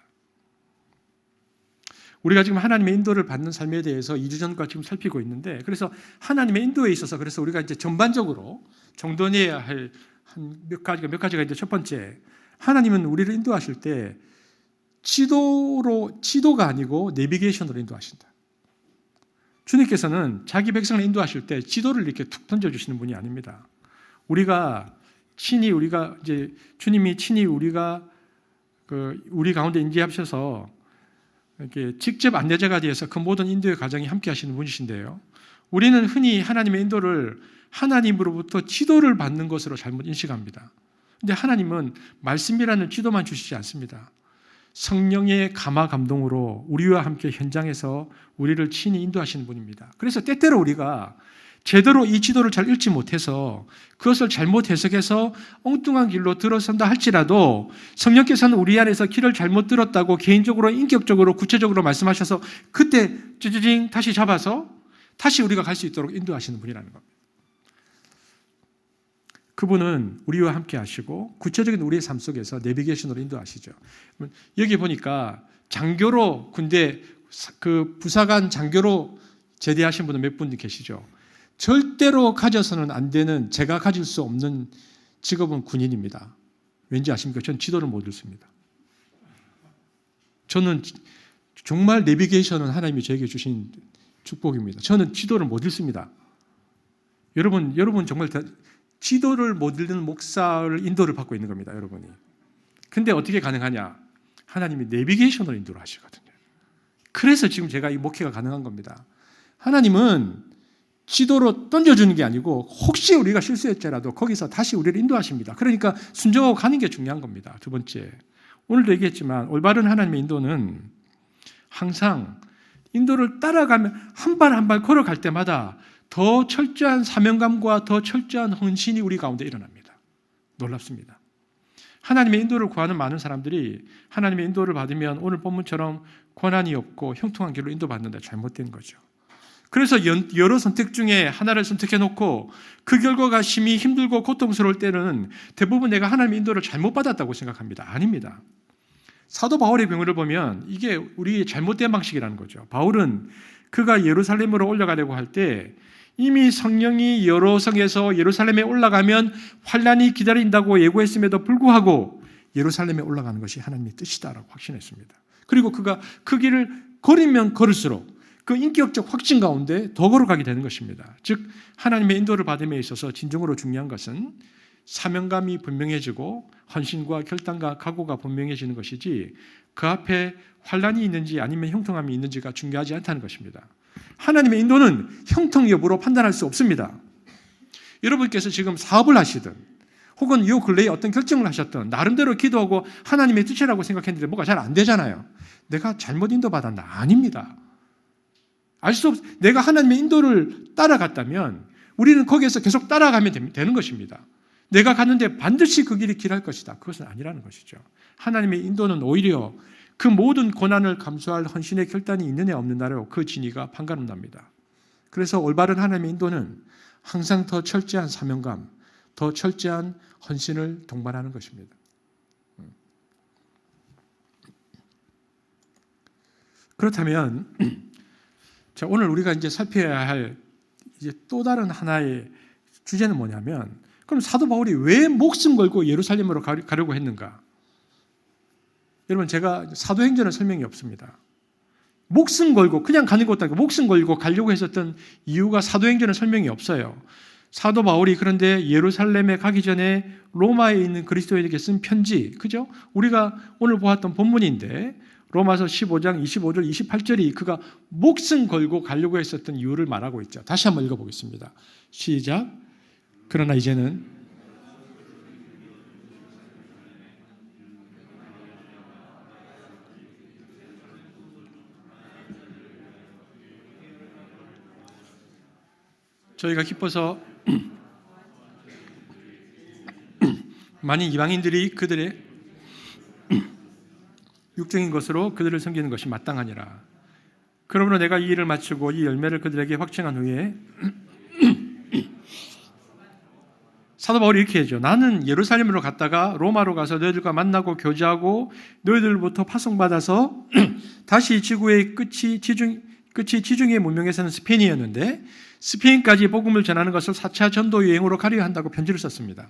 우리가 지금 하나님의 인도를 받는 삶에 대해서 2주 전과 지금 살피고 있는데, 그래서 하나님의 인도에 있어서 그래서 우리가 이제 전반적으로 정돈해야 할 몇 가지가 이제 첫 번째, 하나님은 우리를 인도하실 때 지도가 아니고 내비게이션으로 인도하신다. 주님께서는 자기 백성을 인도하실 때 지도를 이렇게 툭 던져주시는 분이 아닙니다. 우리가 이제 주님이 친히 우리 가운데 인지하셔서 이렇게 직접 안내자가 되어서 그 모든 인도의 과정이 함께 하시는 분이신데요. 우리는 흔히 하나님의 인도를 하나님으로부터 지도를 받는 것으로 잘못 인식합니다. 그런데 하나님은 말씀이라는 지도만 주시지 않습니다. 성령의 감화 감동으로 우리와 함께 현장에서 우리를 친히 인도하시는 분입니다. 그래서 때때로 우리가 제대로 이 지도를 잘 읽지 못해서 그것을 잘못 해석해서 엉뚱한 길로 들어선다 할지라도 성령께서는 우리 안에서 길을 잘못 들었다고 개인적으로 인격적으로 구체적으로 말씀하셔서 그때 찌찌징 다시 잡아서 다시 우리가 갈 수 있도록 인도하시는 분이라는 겁니다. 그분은 우리와 함께 하시고 구체적인 우리의 삶 속에서 내비게이션으로 인도하시죠. 여기 보니까 장교로 군대 그 부사관 장교로 제대하신 분은 몇 분 계시죠. 절대로 가져서는 안 되는, 제가 가질 수 없는 직업은 군인입니다. 왠지 아십니까? 전 지도를 못 읽습니다. 저는 정말 내비게이션은 하나님이 저에게 주신 축복입니다. 저는 지도를 못 읽습니다. 여러분 정말 지도를 못 읽는 목사를 인도를 받고 있는 겁니다, 여러분이. 근데 어떻게 가능하냐? 하나님이 내비게이션으로 인도를 하시거든요. 그래서 지금 제가 이 목회가 가능한 겁니다. 하나님은 지도로 던져주는 게 아니고 혹시 우리가 실수했더라도 거기서 다시 우리를 인도하십니다. 그러니까 순종하고 가는 게 중요한 겁니다. 두 번째, 오늘도 얘기했지만 올바른 하나님의 인도는 항상 인도를 따라가면 한 발 한 발 걸어갈 때마다 더 철저한 사명감과 더 철저한 헌신이 우리 가운데 일어납니다. 놀랍습니다. 하나님의 인도를 구하는 많은 사람들이 하나님의 인도를 받으면 오늘 본문처럼 고난이 없고 형통한 길로 인도받는다. 잘못된 거죠. 그래서 여러 선택 중에 하나를 선택해 놓고 그 결과가 심히 힘들고 고통스러울 때는 대부분 내가 하나님의 인도를 잘못 받았다고 생각합니다. 아닙니다. 사도 바울의 경우를 보면 이게 우리의 잘못된 방식이라는 거죠. 바울은 그가 예루살렘으로 올라가려고 할 때 이미 성령이 여러 성에서 예루살렘에 올라가면 환란이 기다린다고 예고했음에도 불구하고 예루살렘에 올라가는 것이 하나님의 뜻이다라고 확신했습니다. 그리고 그가 그 길을 걸으면 걸을수록 그 인격적 확신 가운데 더 걸어가게 되는 것입니다. 즉 하나님의 인도를 받음에 있어서 진정으로 중요한 것은 사명감이 분명해지고 헌신과 결단과 각오가 분명해지는 것이지 그 앞에 환란이 있는지 아니면 형통함이 있는지가 중요하지 않다는 것입니다. 하나님의 인도는 형통 여부로 판단할 수 없습니다. 여러분께서 지금 사업을 하시든 혹은 이 근래에 어떤 결정을 하셨든 나름대로 기도하고 하나님의 뜻이라고 생각했는데 뭐가 잘 안 되잖아요. 내가 잘못 인도받았나? 아닙니다. 알 수 없. 내가 하나님의 인도를 따라갔다면 우리는 거기에서 계속 따라가면 되는 것입니다. 내가 갔는데 반드시 그 길이 길할 것이다. 그것은 아니라는 것이죠. 하나님의 인도는 오히려 그 모든 고난을 감수할 헌신의 결단이 있느냐 없느냐로 그 진위가 판가름납니다. 그래서 올바른 하나님의 인도는 항상 더 철저한 사명감, 더 철저한 헌신을 동반하는 것입니다. 그렇다면 자, 오늘 우리가 이제 살펴야 할 이제 또 다른 하나의 주제는 뭐냐면, 그럼 사도 바울이 왜 목숨 걸고 예루살렘으로 가려고 했는가? 여러분, 제가 사도행전은 설명이 없습니다. 목숨 걸고 그냥 가는 것도 아니고 목숨 걸고 가려고 했었던 이유가 사도행전은 설명이 없어요. 사도 바울이 그런데 예루살렘에 가기 전에 로마에 있는 그리스도인에게 쓴 편지, 그죠? 우리가 오늘 보았던 본문인데 로마서 15장 25절 28절이 그가 목숨 걸고 가려고 했었던 이유를 말하고 있죠. 다시 한번 읽어보겠습니다. 시작. 그러나 이제는 저희가 기뻐서 많은 이방인들이 그들의 육적인 것으로 그들을 섬기는 것이 마땅하니라. 그러므로 내가 이 일을 마치고 이 열매를 그들에게 확증한 후에 사도 바울이 이렇게 하죠. 나는 예루살렘으로 갔다가 로마로 가서 너희들과 만나고 교제하고 너희들로부터 파송받아서 다시 지구의 끝이 지중해 문명에서는 스페인이었는데 스페인까지 복음을 전하는 것을 4차 전도 여행으로 가려 한다고 편지를 썼습니다.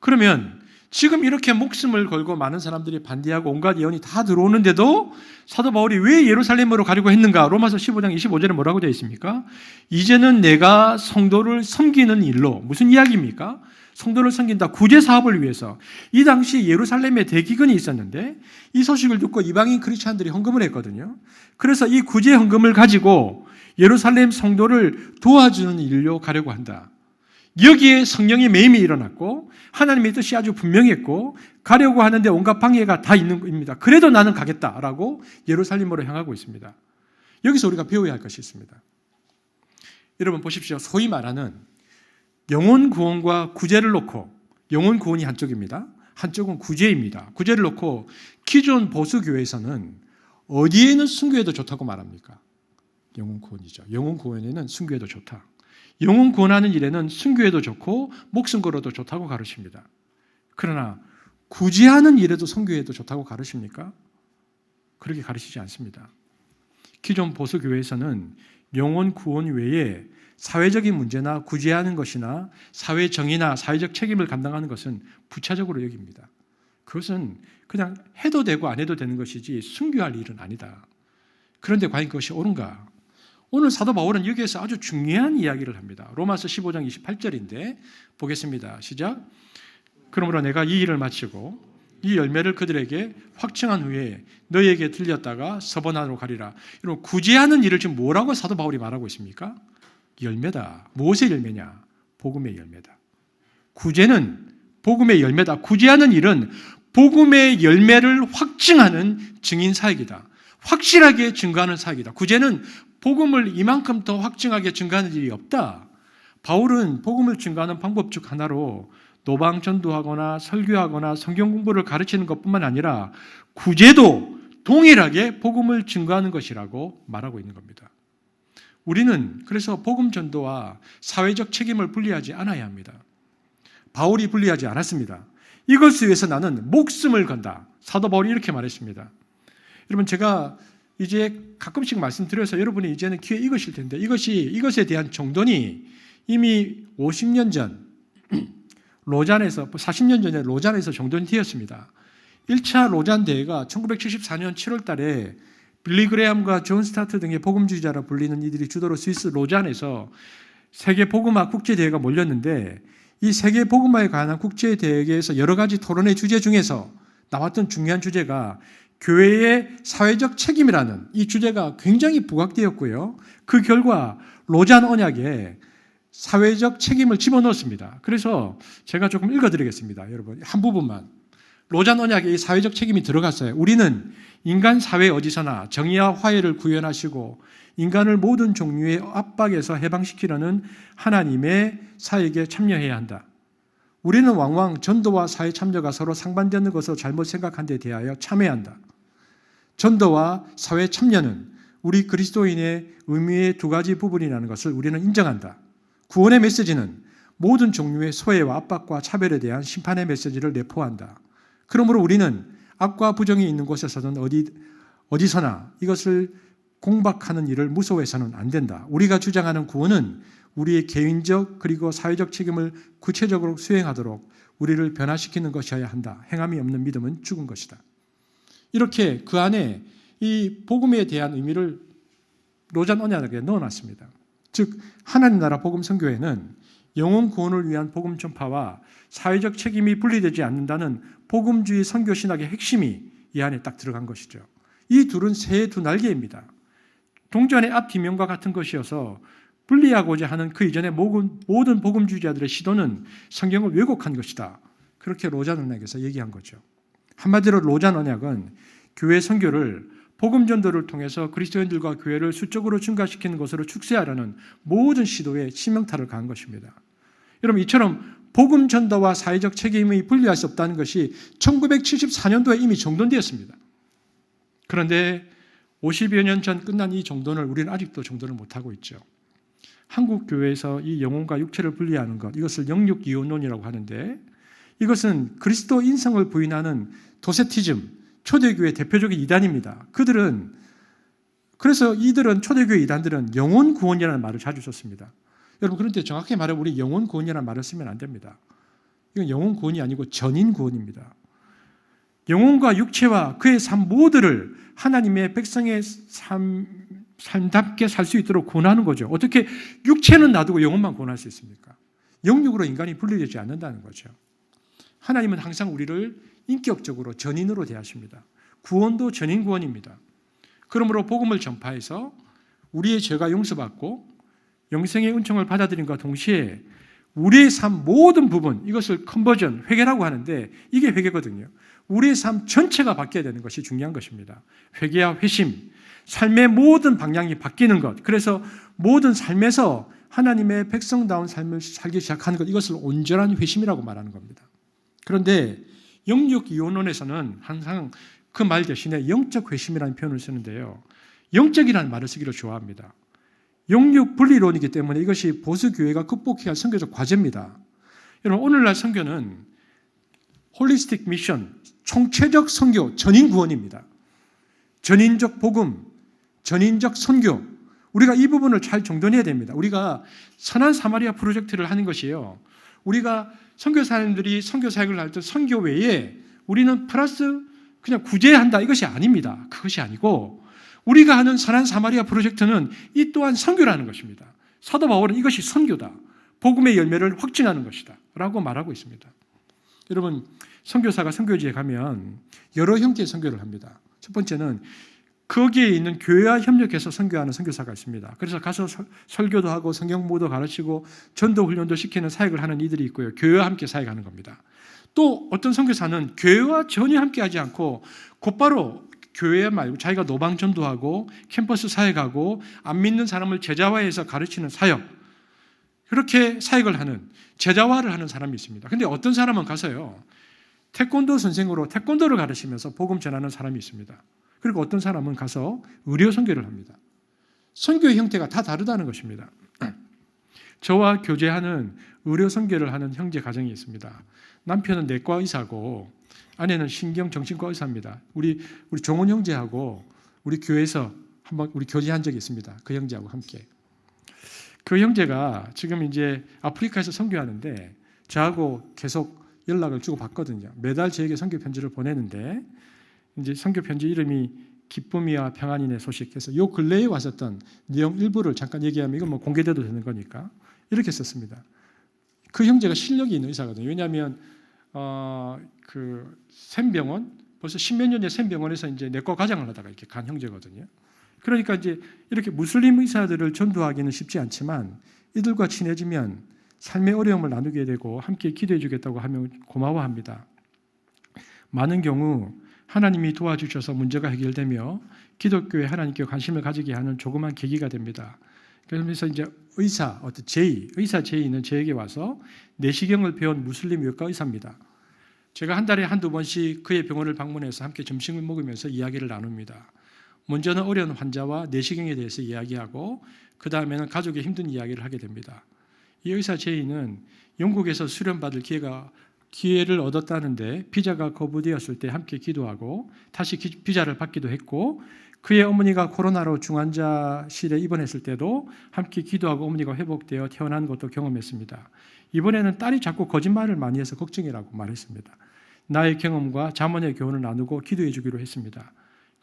그러면 지금 이렇게 목숨을 걸고 많은 사람들이 반대하고 온갖 예언이 다 들어오는데도 사도 바울이 왜 예루살렘으로 가려고 했는가? 로마서 15장 25절에 뭐라고 되어 있습니까? 이제는 내가 성도를 섬기는 일로, 무슨 이야기입니까? 성도를 섬긴다. 구제 사업을 위해서. 이 당시 예루살렘에 대기근이 있었는데 이 소식을 듣고 이방인 크리스찬들이 헌금을 했거든요. 그래서 이 구제 헌금을 가지고 예루살렘 성도를 도와주는 일로 가려고 한다. 여기에 성령의 매임이 일어났고 하나님의 뜻이 아주 분명했고 가려고 하는데 온갖 방해가 다 있는 겁니다. 그래도 나는 가겠다라고 예루살렘으로 향하고 있습니다. 여기서 우리가 배워야 할 것이 있습니다. 여러분 보십시오. 소위 말하는 영혼 구원과 구제를 놓고, 영혼 구원이 한쪽입니다. 한쪽은 구제입니다. 구제를 놓고 기존 보수교회에서는 어디에는 순교해도 좋다고 말합니까? 영혼 구원이죠. 영혼 구원에는 순교해도 좋다. 영혼 구원하는 일에는 순교해도 좋고 목숨 걸어도 좋다고 가르칩니다. 그러나 구제하는 일에도 순교해도 좋다고 가르칩니까? 그렇게 가르치지 않습니다. 기존 보수교회에서는 영혼 구원 외에 사회적인 문제나 구제하는 것이나 사회 정의나 사회적 책임을 감당하는 것은 부차적으로 여깁니다. 그것은 그냥 해도 되고 안 해도 되는 것이지 순교할 일은 아니다. 그런데 과연 그것이 옳은가? 오늘 사도 바울은 여기에서 아주 중요한 이야기를 합니다. 로마서 15장 28절인데 보겠습니다. 시작. 그러므로 내가 이 일을 마치고 이 열매를 그들에게 확증한 후에 너희에게 들렸다가 서번하러 가리라. 여러분 구제하는 일을 지금 뭐라고 사도 바울이 말하고 있습니까? 열매다. 무엇의 열매냐? 복음의 열매다. 구제는 복음의 열매다. 구제하는 일은 복음의 열매를 확증하는 증인 사역이다. 확실하게 증거하는 사역이다. 구제는 복음을 이만큼 더 확증하게 증거하는 일이 없다. 바울은 복음을 증거하는 방법 중 하나로 노방 전도하거나 설교하거나 성경 공부를 가르치는 것뿐만 아니라 구제도 동일하게 복음을 증거하는 것이라고 말하고 있는 겁니다. 우리는 그래서 복음 전도와 사회적 책임을 분리하지 않아야 합니다. 바울이 분리하지 않았습니다. 이것을 위해서 나는 목숨을 건다. 사도 바울이 이렇게 말했습니다. 여러분 제가 이제 가끔씩 말씀드려서 여러분이 이제는 귀에 익으실 텐데 이것에 대한 정돈이 이미 50년 전 로잔에서 40년 전에 로잔에서 정돈이 되었습니다. 1차 로잔 대회가 1974년 7월 달에 빌리 그레함과 존 스타트 등의 복음주의자라 불리는 이들이 주도로 스위스 로잔에서 세계 복음화 국제 대회가 몰렸는데 이 세계 복음화에 관한 국제 대회에서 여러 가지 토론의 주제 중에서 나왔던 중요한 주제가 교회의 사회적 책임이라는 이 주제가 굉장히 부각되었고요. 그 결과 로잔 언약에 사회적 책임을 집어넣었습니다. 그래서 제가 조금 읽어드리겠습니다. 여러분 한 부분만. 로잔 언약에 이 사회적 책임이 들어갔어요. 우리는 인간 사회 어디서나 정의와 화해를 구현하시고 인간을 모든 종류의 압박에서 해방시키려는 하나님의 사역에 참여해야 한다. 우리는 왕왕 전도와 사회 참여가 서로 상반되는 것으로 잘못 생각한 데 대하여 참여해야 한다. 전도와 사회 참여는 우리 그리스도인의 의미의 두 가지 부분이라는 것을 우리는 인정한다. 구원의 메시지는 모든 종류의 소외와 압박과 차별에 대한 심판의 메시지를 내포한다. 그러므로 우리는 악과 부정이 있는 곳에서는 어디서나 이것을 공박하는 일을 무서워해서는 안 된다. 우리가 주장하는 구원은 우리의 개인적 그리고 사회적 책임을 구체적으로 수행하도록 우리를 변화시키는 것이어야 한다. 행함이 없는 믿음은 죽은 것이다. 이렇게 그 안에 이 복음에 대한 의미를 로잔 언약에 넣어놨습니다. 즉 하나님 나라 복음 선교회는 영혼 구원을 위한 복음 전파와 사회적 책임이 분리되지 않는다는 복음주의 선교 신학의 핵심이 이 안에 딱 들어간 것이죠. 이 둘은 새의 두 날개입니다. 동전의 앞 뒷면과 같은 것이어서 분리하고자 하는 그 이전의 모든 복음주의자들의 시도는 성경을 왜곡한 것이다. 그렇게 로잔 언약에서 얘기한 거죠. 한마디로 로잔 언약은 교회 선교를 복음 전도를 통해서 그리스도인들과 교회를 수적으로 증가시키는 것으로 축소하려는 모든 시도에 치명타를 가한 것입니다. 여러분, 이처럼 복음 전도와 사회적 책임이 분리할 수 없다는 것이 1974년도에 이미 정돈되었습니다. 그런데 50여 년 전 끝난 이 정돈을 우리는 아직도 정돈을 못하고 있죠. 한국 교회에서 이 영혼과 육체를 분리하는 것, 이것을 영육이혼론이라고 하는데, 이것은 그리스도 인성을 부인하는 도세티즘, 초대교회 대표적인 이단입니다. 그래서 이들은, 초대교회 이단들은 영혼 구원이라는 말을 자주 썼습니다. 여러분, 그런데 정확히 말해 우리 영혼 구원이라는 말을 쓰면 안 됩니다. 이건 영혼 구원이 아니고 전인 구원입니다. 영혼과 육체와 그의 삶 모두를 하나님의 백성의 삶답게 살 수 있도록 구원하는 거죠. 어떻게 육체는 놔두고 영혼만 구원할 수 있습니까? 영육으로 인간이 분리되지 않는다는 거죠. 하나님은 항상 우리를 인격적으로 전인으로 대하십니다. 구원도 전인 구원입니다. 그러므로 복음을 전파해서 우리의 죄가 용서받고 영생의 은총을 받아들임과 동시에 우리의 삶 모든 부분, 이것을 컨버전, 회개라고 하는데 이게 회개거든요. 우리의 삶 전체가 바뀌어야 되는 것이 중요한 것입니다. 회개와 회심, 삶의 모든 방향이 바뀌는 것, 그래서 모든 삶에서 하나님의 백성다운 삶을 살기 시작하는 것, 이것을 온전한 회심이라고 말하는 겁니다. 그런데 영육이혼론에서는 항상 그 말 대신에 영적 회심이라는 표현을 쓰는데요. 영적이라는 말을 쓰기를 좋아합니다. 영육분리론이기 때문에 이것이 보수교회가 극복해야 할 선교적 과제입니다. 여러분, 오늘날 선교는 홀리스틱 미션, 총체적 선교, 전인 구원입니다. 전인적 복음, 전인적 선교, 우리가 이 부분을 잘 정돈해야 됩니다. 우리가 선한 사마리아 프로젝트를 하는 것이에요. 우리가 선교사님들이 선교 사역을 할 때 선교 외에 우리는 플러스 그냥 구제한다, 이것이 아닙니다. 그것이 아니고 우리가 하는 선한 사마리아 프로젝트는 이 또한 선교라는 것입니다. 사도 바울은 이것이 선교다, 복음의 열매를 확증하는 것이다 라고 말하고 있습니다. 여러분, 선교사가 선교지에 가면 여러 형태의 선교를 합니다. 첫 번째는 거기에 있는 교회와 협력해서 선교하는 선교사가 있습니다. 그래서 가서 설교도 하고 성경 공부도 가르치고 전도 훈련도 시키는 사역을 하는 이들이 있고요. 교회와 함께 사역하는 겁니다. 또 어떤 선교사는 교회와 전혀 함께하지 않고 곧바로 교회 말고 자기가 노방 전도하고 캠퍼스 사역하고 안 믿는 사람을 제자화해서 가르치는 사역, 그렇게 사역을 하는, 제자화를 하는 사람이 있습니다. 그런데 어떤 사람은 가서요, 태권도 선생으로 태권도를 가르치면서 복음 전하는 사람이 있습니다. 그리고 어떤 사람은 가서 의료 선교를 합니다. 선교의 형태가 다 다르다는 것입니다. 저와 교제하는 의료 선교를 하는 형제 가정이 있습니다. 남편은 내과 의사고 아내는 신경정신과 의사입니다. 우리 종훈 형제하고 우리 교회에서 한번 우리 교제한 적이 있습니다. 그 형제하고 함께. 그 형제가 지금 이제 아프리카에서 선교하는데 저하고 계속 연락을 주고 받거든요. 매달 저에게 선교 편지를 보내는데 이제 선교 편지 이름이 기쁨이와 평안인의 소식해서 요 근래에 왔었던 내용 일부를 잠깐 얘기하면 이건 뭐 공개돼도 되는 거니까 이렇게 썼습니다. 그 형제가 실력이 있는 의사거든요. 왜냐하면 그 샘병원, 벌써 10몇 년째 샘병원에서 이제 내과 과장을 하다가 이렇게 간 형제거든요. 그러니까 이제 이렇게 무슬림 의사들을 전도하기는 쉽지 않지만 이들과 친해지면 삶의 어려움을 나누게 되고 함께 기도해 주겠다고 하면 고마워합니다. 많은 경우 하나님이 도와주셔서 문제가 해결되며 기독교에 하나님께 관심을 가지게 하는 조그만 계기가 됩니다. 그러면서 이제 의사 제이는 저에게 와서 내시경을 배운 무슬림 외과 의사입니다. 제가 한 달에 한두 번씩 그의 병원을 방문해서 함께 점심을 먹으면서 이야기를 나눕니다. 먼저는 어려운 환자와 내시경에 대해서 이야기하고 그 다음에는 가족의 힘든 이야기를 하게 됩니다. 이 의사 제이는 영국에서 수련받을 기회를 얻었다는데 비자가 거부되었을 때 함께 기도하고 다시 비자를 받기도 했고 그의 어머니가 코로나로 중환자실에 입원했을 때도 함께 기도하고 어머니가 회복되어 태어난 것도 경험했습니다. 이번에는 딸이 자꾸 거짓말을 많이 해서 걱정이라고 말했습니다. 나의 경험과 자문의 교훈을 나누고 기도해 주기로 했습니다.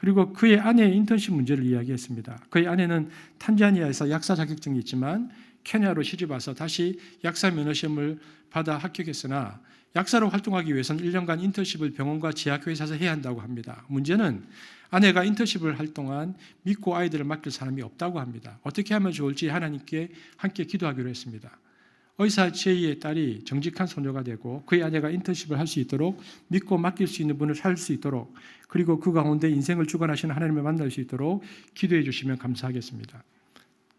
그리고 그의 아내의 인턴십 문제를 이야기했습니다. 그의 아내는 탄자니아에서 약사 자격증이 있지만 케냐로 시집 와서 다시 약사 면허시험을 받아 합격했으나 약사로 활동하기 위해서는 1년간 인턴십을 병원과 제약회사에서 해야 한다고 합니다. 문제는 아내가 인턴십을 할 동안 믿고 아이들을 맡길 사람이 없다고 합니다. 어떻게 하면 좋을지 하나님께 함께 기도하기로 했습니다. 의사 제이의 딸이 정직한 소녀가 되고 그의 아내가 인턴십을 할 수 있도록 믿고 맡길 수 있는 분을 살 수 있도록 그리고 그 가운데 인생을 주관하시는 하나님을 만날 수 있도록 기도해 주시면 감사하겠습니다.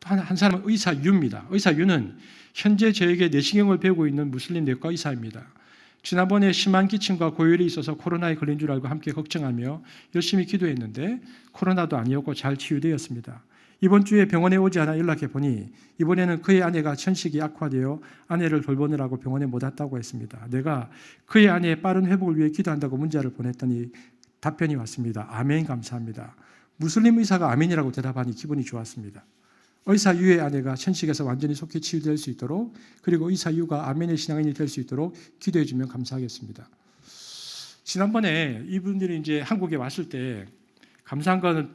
또 한 사람은 의사 유입니다. 의사 유는 현재 저에게 내시경을 배우고 있는 무슬림 내과 의사입니다. 지난번에 심한 기침과 고열이 있어서 코로나에 걸린 줄 알고 함께 걱정하며 열심히 기도했는데 코로나도 아니었고 잘 치유되었습니다. 이번 주에 병원에 오지 않아 연락해 보니 이번에는 그의 아내가 천식이 악화되어 아내를 돌보느라고 병원에 못 왔다고 했습니다. 내가 그의 아내의 빠른 회복을 위해 기도한다고 문자를 보냈더니 답변이 왔습니다. 아멘 감사합니다. 무슬림 의사가 아멘이라고 대답하니 기분이 좋았습니다. 의사 유의 아내가 천식에서 완전히 속히 치유될 수 있도록 그리고 의사 유가 아멘의 신앙인이 될 수 있도록 기도해 주면 감사하겠습니다. 지난번에 이분들이 이제 한국에 왔을 때 감사한 건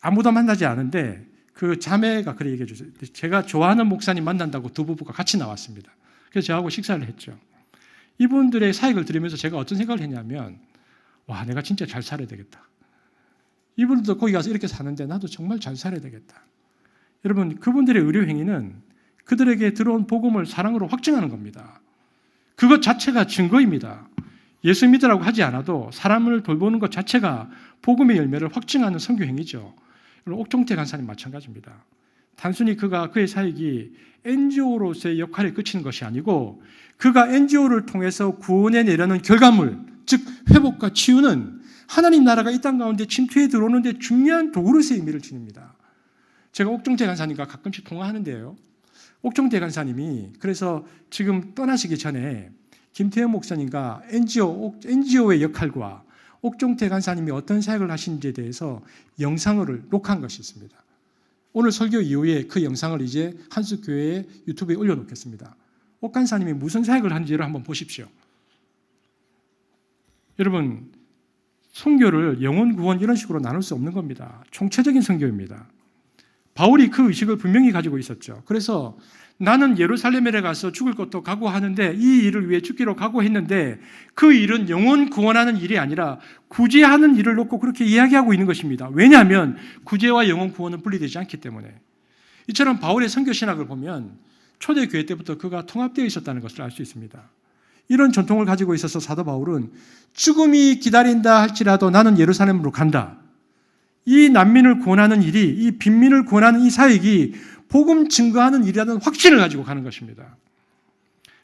아무도 만나지 않은데 그 자매가 그래 얘기해 주세요. 제가 좋아하는 목사님 만난다고 두 부부가 같이 나왔습니다. 그래서 저하고 식사를 했죠. 이분들의 사역을 들으면서 제가 어떤 생각을 했냐면 와 내가 진짜 잘 살아야 되겠다. 이분들도 거기 가서 이렇게 사는데 나도 정말 잘 살아야 되겠다. 여러분 그분들의 의료 행위는 그들에게 들어온 복음을 사랑으로 확증하는 겁니다. 그것 자체가 증거입니다. 예수 믿으라고 하지 않아도 사람을 돌보는 것 자체가 복음의 열매를 확증하는 선교 행위죠. 옥종태 간사님 마찬가지입니다. 단순히 그의 사역이 NGO로서의 역할에 그치는 것이 아니고 그가 NGO를 통해서 구원에 내려는 결과물, 즉 회복과 치유는 하나님 나라가 이 땅 가운데 침투해 들어오는 데 중요한 도구로서의 의미를 지닙니다. 제가 옥종태 간사님과 가끔씩 통화하는데요. 옥종태 간사님이 그래서 지금 떠나시기 전에 김태현 목사님과 NGO의 역할과 옥종태 간사님이 어떤 사역을 하시는지에 대해서 영상을 녹화한 것이 있습니다. 오늘 설교 이후에 그 영상을 이제 한숙교회 유튜브에 올려놓겠습니다. 옥 간사님이 무슨 사역을 하는지를 한번 보십시오. 여러분, 선교를 영혼 구원 이런 식으로 나눌 수 없는 겁니다. 총체적인 선교입니다. 바울이 그 의식을 분명히 가지고 있었죠. 그래서 나는 예루살렘에 가서 죽을 것도 각오하는데 이 일을 위해 죽기로 각오했는데 그 일은 영혼 구원하는 일이 아니라 구제하는 일을 놓고 그렇게 이야기하고 있는 것입니다. 왜냐하면 구제와 영혼 구원은 분리되지 않기 때문에. 이처럼 바울의 선교 신학을 보면 초대교회 때부터 그가 통합되어 있었다는 것을 알 수 있습니다. 이런 전통을 가지고 있어서 사도 바울은 죽음이 기다린다 할지라도 나는 예루살렘으로 간다. 이 난민을 구원하는 일이, 이 빈민을 구원하는 이 사역이 복음 증거하는 일이라는 확신을 가지고 가는 것입니다.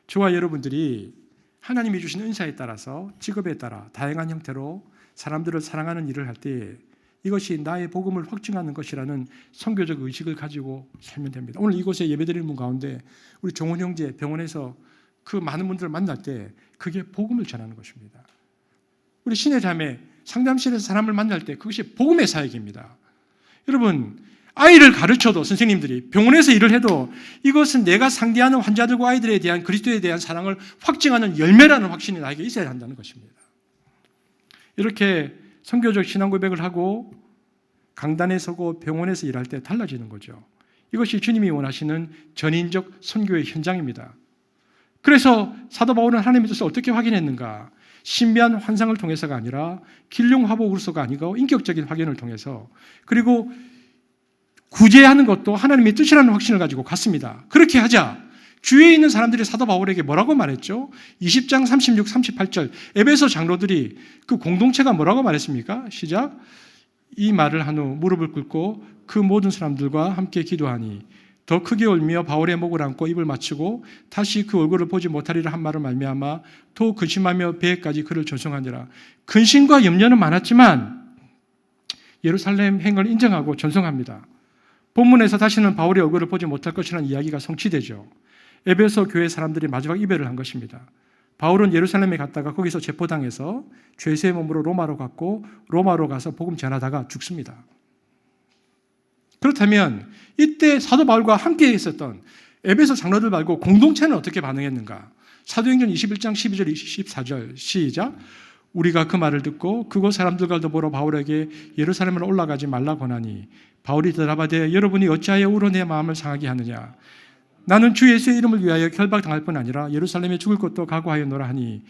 저와 여러분들이 하나님이 주신 은사에 따라서 직업에 따라 다양한 형태로 사람들을 사랑하는 일을 할 때 이것이 나의 복음을 확증하는 것이라는 선교적 의식을 가지고 살면 됩니다. 오늘 이곳에 예배드리는 분 가운데 우리 종훈 형제 병원에서 그 많은 분들을 만날 때 그게 복음을 전하는 것입니다. 우리 신의 자매 상담실에서 사람을 만날 때 그것이 복음의 사역입니다. 여러분 아이를 가르쳐도 선생님들이 병원에서 일을 해도 이것은 내가 상대하는 환자들과 아이들에 대한 그리스도에 대한 사랑을 확증하는 열매라는 확신이 나에게 있어야 한다는 것입니다. 이렇게 선교적 신앙 고백을 하고 강단에 서고 병원에서 일할 때 달라지는 거죠. 이것이 주님이 원하시는 전인적 선교의 현장입니다. 그래서 사도 바울은 하나님의 뜻을 어떻게 확인했는가? 신비한 환상을 통해서가 아니라 길룡화복으로서가 아니고 인격적인 확인을 통해서 그리고 구제하는 것도 하나님의 뜻이라는 확신을 가지고 갔습니다. 그렇게 하자 주위에 있는 사람들이 사도 바울에게 뭐라고 말했죠? 20장 36, 38절 에베소 장로들이 그 공동체가 뭐라고 말했습니까? 시작. 이 말을 한 후 무릎을 꿇고 그 모든 사람들과 함께 기도하니 더 크게 울며 바울의 목을 안고 입을 맞추고 다시 그 얼굴을 보지 못하리라 한 말을 말미암아 더 근심하며 배에까지 그를 전송하니라. 근심과 염려는 많았지만 예루살렘 행을 인정하고 전송합니다. 본문에서 다시는 바울의 얼굴을 보지 못할 것이라는 이야기가 성취되죠. 에베소 교회 사람들이 마지막 이별을 한 것입니다. 바울은 예루살렘에 갔다가 거기서 체포당해서 죄수의 몸으로 로마로 갔고 로마로 가서 복음 전하다가 죽습니다. 그렇다면 이때 사도 바울과 함께 있었던 에베소 장로들 말고 공동체는 어떻게 반응했는가? 사도행전 21장 12절 24절 시작. 우리가 그 말을 듣고 그곳 사람들과 더불어 바울에게 예루살렘으로 올라가지 말라 권하니 바울이 대답하되 여러분이 어찌하여 우로 내 마음을 상하게 하느냐 나는 주 예수의 이름을 위하여 결박당할 뿐 아니라 예루살렘에 죽을 것도 각오하였노라 하니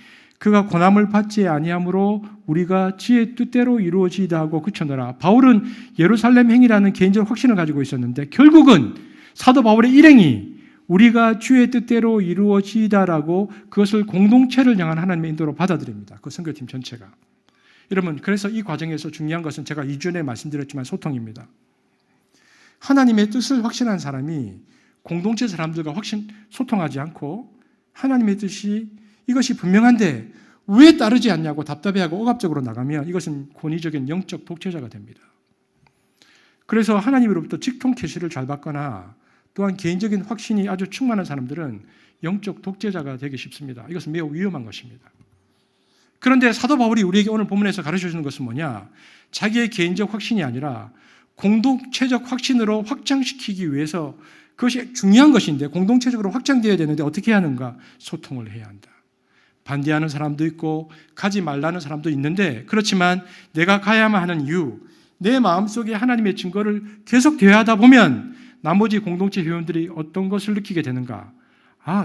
그가 고난을 받지 아니하므로 우리가 지의 뜻대로 이루어지이다 하고 그쳤노라. 바울은 예루살렘 행이라는 개인적 확신을 가지고 있었는데 결국은 사도 바울의 일행이 우리가 주의 뜻대로 이루어지이다라고 그것을 공동체를 향한 하나님의 인도로 받아들입니다. 그 선교팀 전체가. 여러분, 그래서 이 과정에서 중요한 것은 제가 2주 전에 말씀드렸지만 소통입니다. 하나님의 뜻을 확신한 사람이 공동체 사람들과 소통하지 않고 하나님의 뜻이 이것이 분명한데 왜 따르지 않냐고 답답해하고 억압적으로 나가면 이것은 권위적인 영적 독재자가 됩니다. 그래서 하나님으로부터 직통 계시를 잘 받거나 또한 개인적인 확신이 아주 충만한 사람들은 영적 독재자가 되기 쉽습니다. 이것은 매우 위험한 것입니다. 그런데 사도 바울이 우리에게 오늘 본문에서 가르쳐주는 것은 뭐냐? 자기의 개인적 확신이 아니라 공동체적 확신으로 확장시키기 위해서 그것이 중요한 것인데 공동체적으로 확장되어야 되는데 어떻게 하는가? 소통을 해야 한다. 반대하는 사람도 있고 가지 말라는 사람도 있는데 그렇지만 내가 가야만 하는 이유, 내 마음속에 하나님의 증거를 계속 대화하다 보면 나머지 공동체 회원들이 어떤 것을 느끼게 되는가?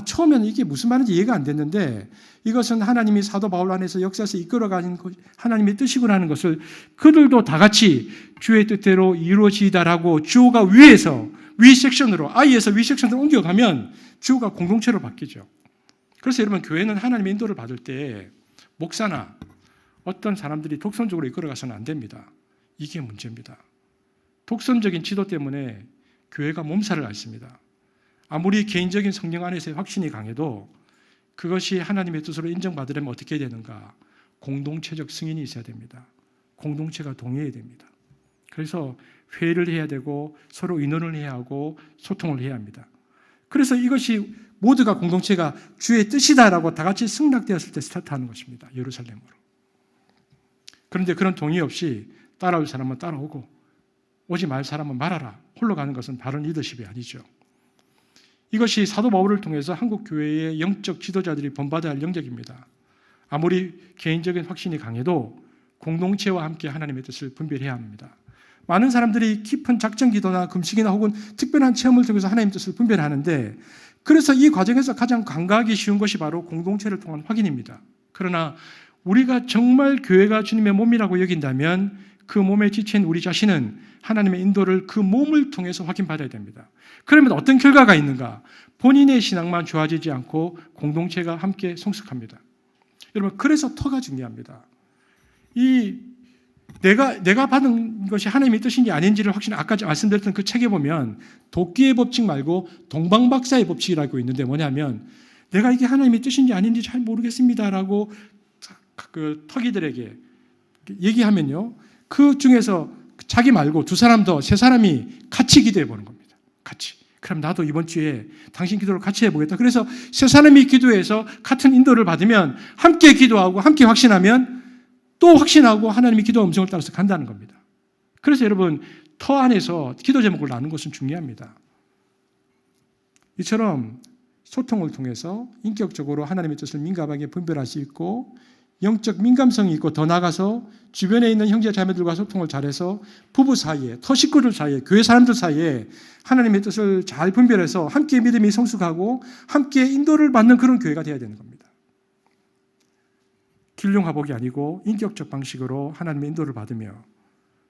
처음에는 이게 무슨 말인지 이해가 안 됐는데 이것은 하나님이 사도 바울 안에서 역사에서 이끌어가는 하나님의 뜻이구나 하는 것을 그들도 다 같이 주의 뜻대로 이루어지다라고 주어가 위 섹션으로 I에서 위 섹션으로 옮겨가면 주어가 공동체로 바뀌죠. 그래서 여러분 교회는 하나님의 인도를 받을 때 목사나 어떤 사람들이 독선적으로 이끌어가서는 안 됩니다. 이게 문제입니다. 독선적인 지도 때문에 교회가 몸살을 앓습니다. 아무리 개인적인 성령 안에서의 확신이 강해도 그것이 하나님의 뜻으로 인정받으려면 어떻게 해야 되는가? 공동체적 승인이 있어야 됩니다. 공동체가 동의해야 됩니다. 그래서 회의를 해야 되고 서로 의논을 해야 하고 소통을 해야 합니다. 그래서 이것이 모두가 공동체가 주의 뜻이다라고 다 같이 승낙되었을 때 스타트하는 것입니다. 예루살렘으로. 그런데 그런 동의 없이 따라올 사람은 따라오고 오지 말 사람은 말아라. 홀로 가는 것은 바른 리더십이 아니죠. 이것이 사도 바울을 통해서 한국 교회의 영적 지도자들이 본받아야 할 영역입니다. 아무리 개인적인 확신이 강해도 공동체와 함께 하나님의 뜻을 분별해야 합니다. 많은 사람들이 깊은 작전 기도나 금식이나 혹은 특별한 체험을 통해서 하나님의 뜻을 분별하는데 그래서 이 과정에서 가장 간과하기 쉬운 것이 바로 공동체를 통한 확인입니다. 그러나 우리가 정말 교회가 주님의 몸이라고 여긴다면 그 몸에 지친 우리 자신은 하나님의 인도를 그 몸을 통해서 확인받아야 됩니다. 그러면 어떤 결과가 있는가? 본인의 신앙만 좋아지지 않고 공동체가 함께 성숙합니다. 여러분, 그래서 터가 중요합니다. 내가 받은 것이 하나님의 뜻인지 아닌지를 확실히 아까 말씀드렸던 그 책에 보면 도끼의 법칙 말고 동방박사의 법칙이라고 있는데 뭐냐면 내가 이게 하나님의 뜻인지 아닌지 잘 모르겠습니다라고 그 터기들에게 얘기하면요. 그 중에서 자기 말고 두 사람 더, 세 사람이 같이 기도해 보는 겁니다. 같이. 그럼 나도 이번 주에 당신 기도를 같이 해보겠다. 그래서 세 사람이 기도해서 같은 인도를 받으면 함께 기도하고 함께 확신하면 또 확신하고 하나님의 기도 음성을 따라서 간다는 겁니다. 그래서 여러분 터 안에서 기도 제목을 나누는 것은 중요합니다. 이처럼 소통을 통해서 인격적으로 하나님의 뜻을 민감하게 분별할 수 있고 영적 민감성이 있고 더 나아가서 주변에 있는 형제 자매들과 소통을 잘해서 부부 사이에, 터 식구들 사이에, 교회 사람들 사이에 하나님의 뜻을 잘 분별해서 함께 믿음이 성숙하고 함께 인도를 받는 그런 교회가 되어야 되는 겁니다. 길룡화복이 아니고 인격적 방식으로 하나님의 인도를 받으며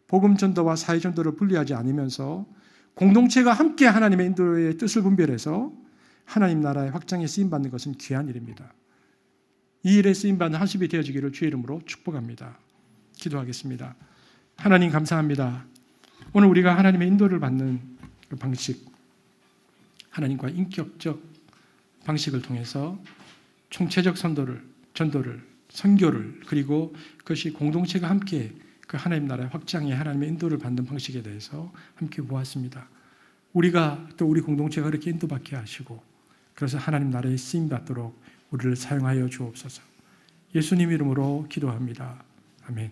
복음 전도와 사회 전도를 분리하지 않으면서 공동체가 함께 하나님의 인도의 뜻을 분별해서 하나님 나라의 확장에 쓰임받는 것은 귀한 일입니다. 이 일에 쓰임받는 한 집이 되어지기를 주의 이름으로 축복합니다. 기도하겠습니다. 하나님 감사합니다. 오늘 우리가 하나님의 인도를 받는 그 방식, 하나님과 인격적 방식을 통해서 총체적 전도를, 선교를 그리고 그것이 공동체가 함께 그 하나님 나라의 확장에 하나님의 인도를 받는 방식에 대해서 함께 보았습니다. 우리가 또 우리 공동체가 그렇게 인도받게 하시고 그래서 하나님 나라에 쓰임받도록 우리를 사용하여 주옵소서. 예수님 이름으로 기도합니다. 아멘.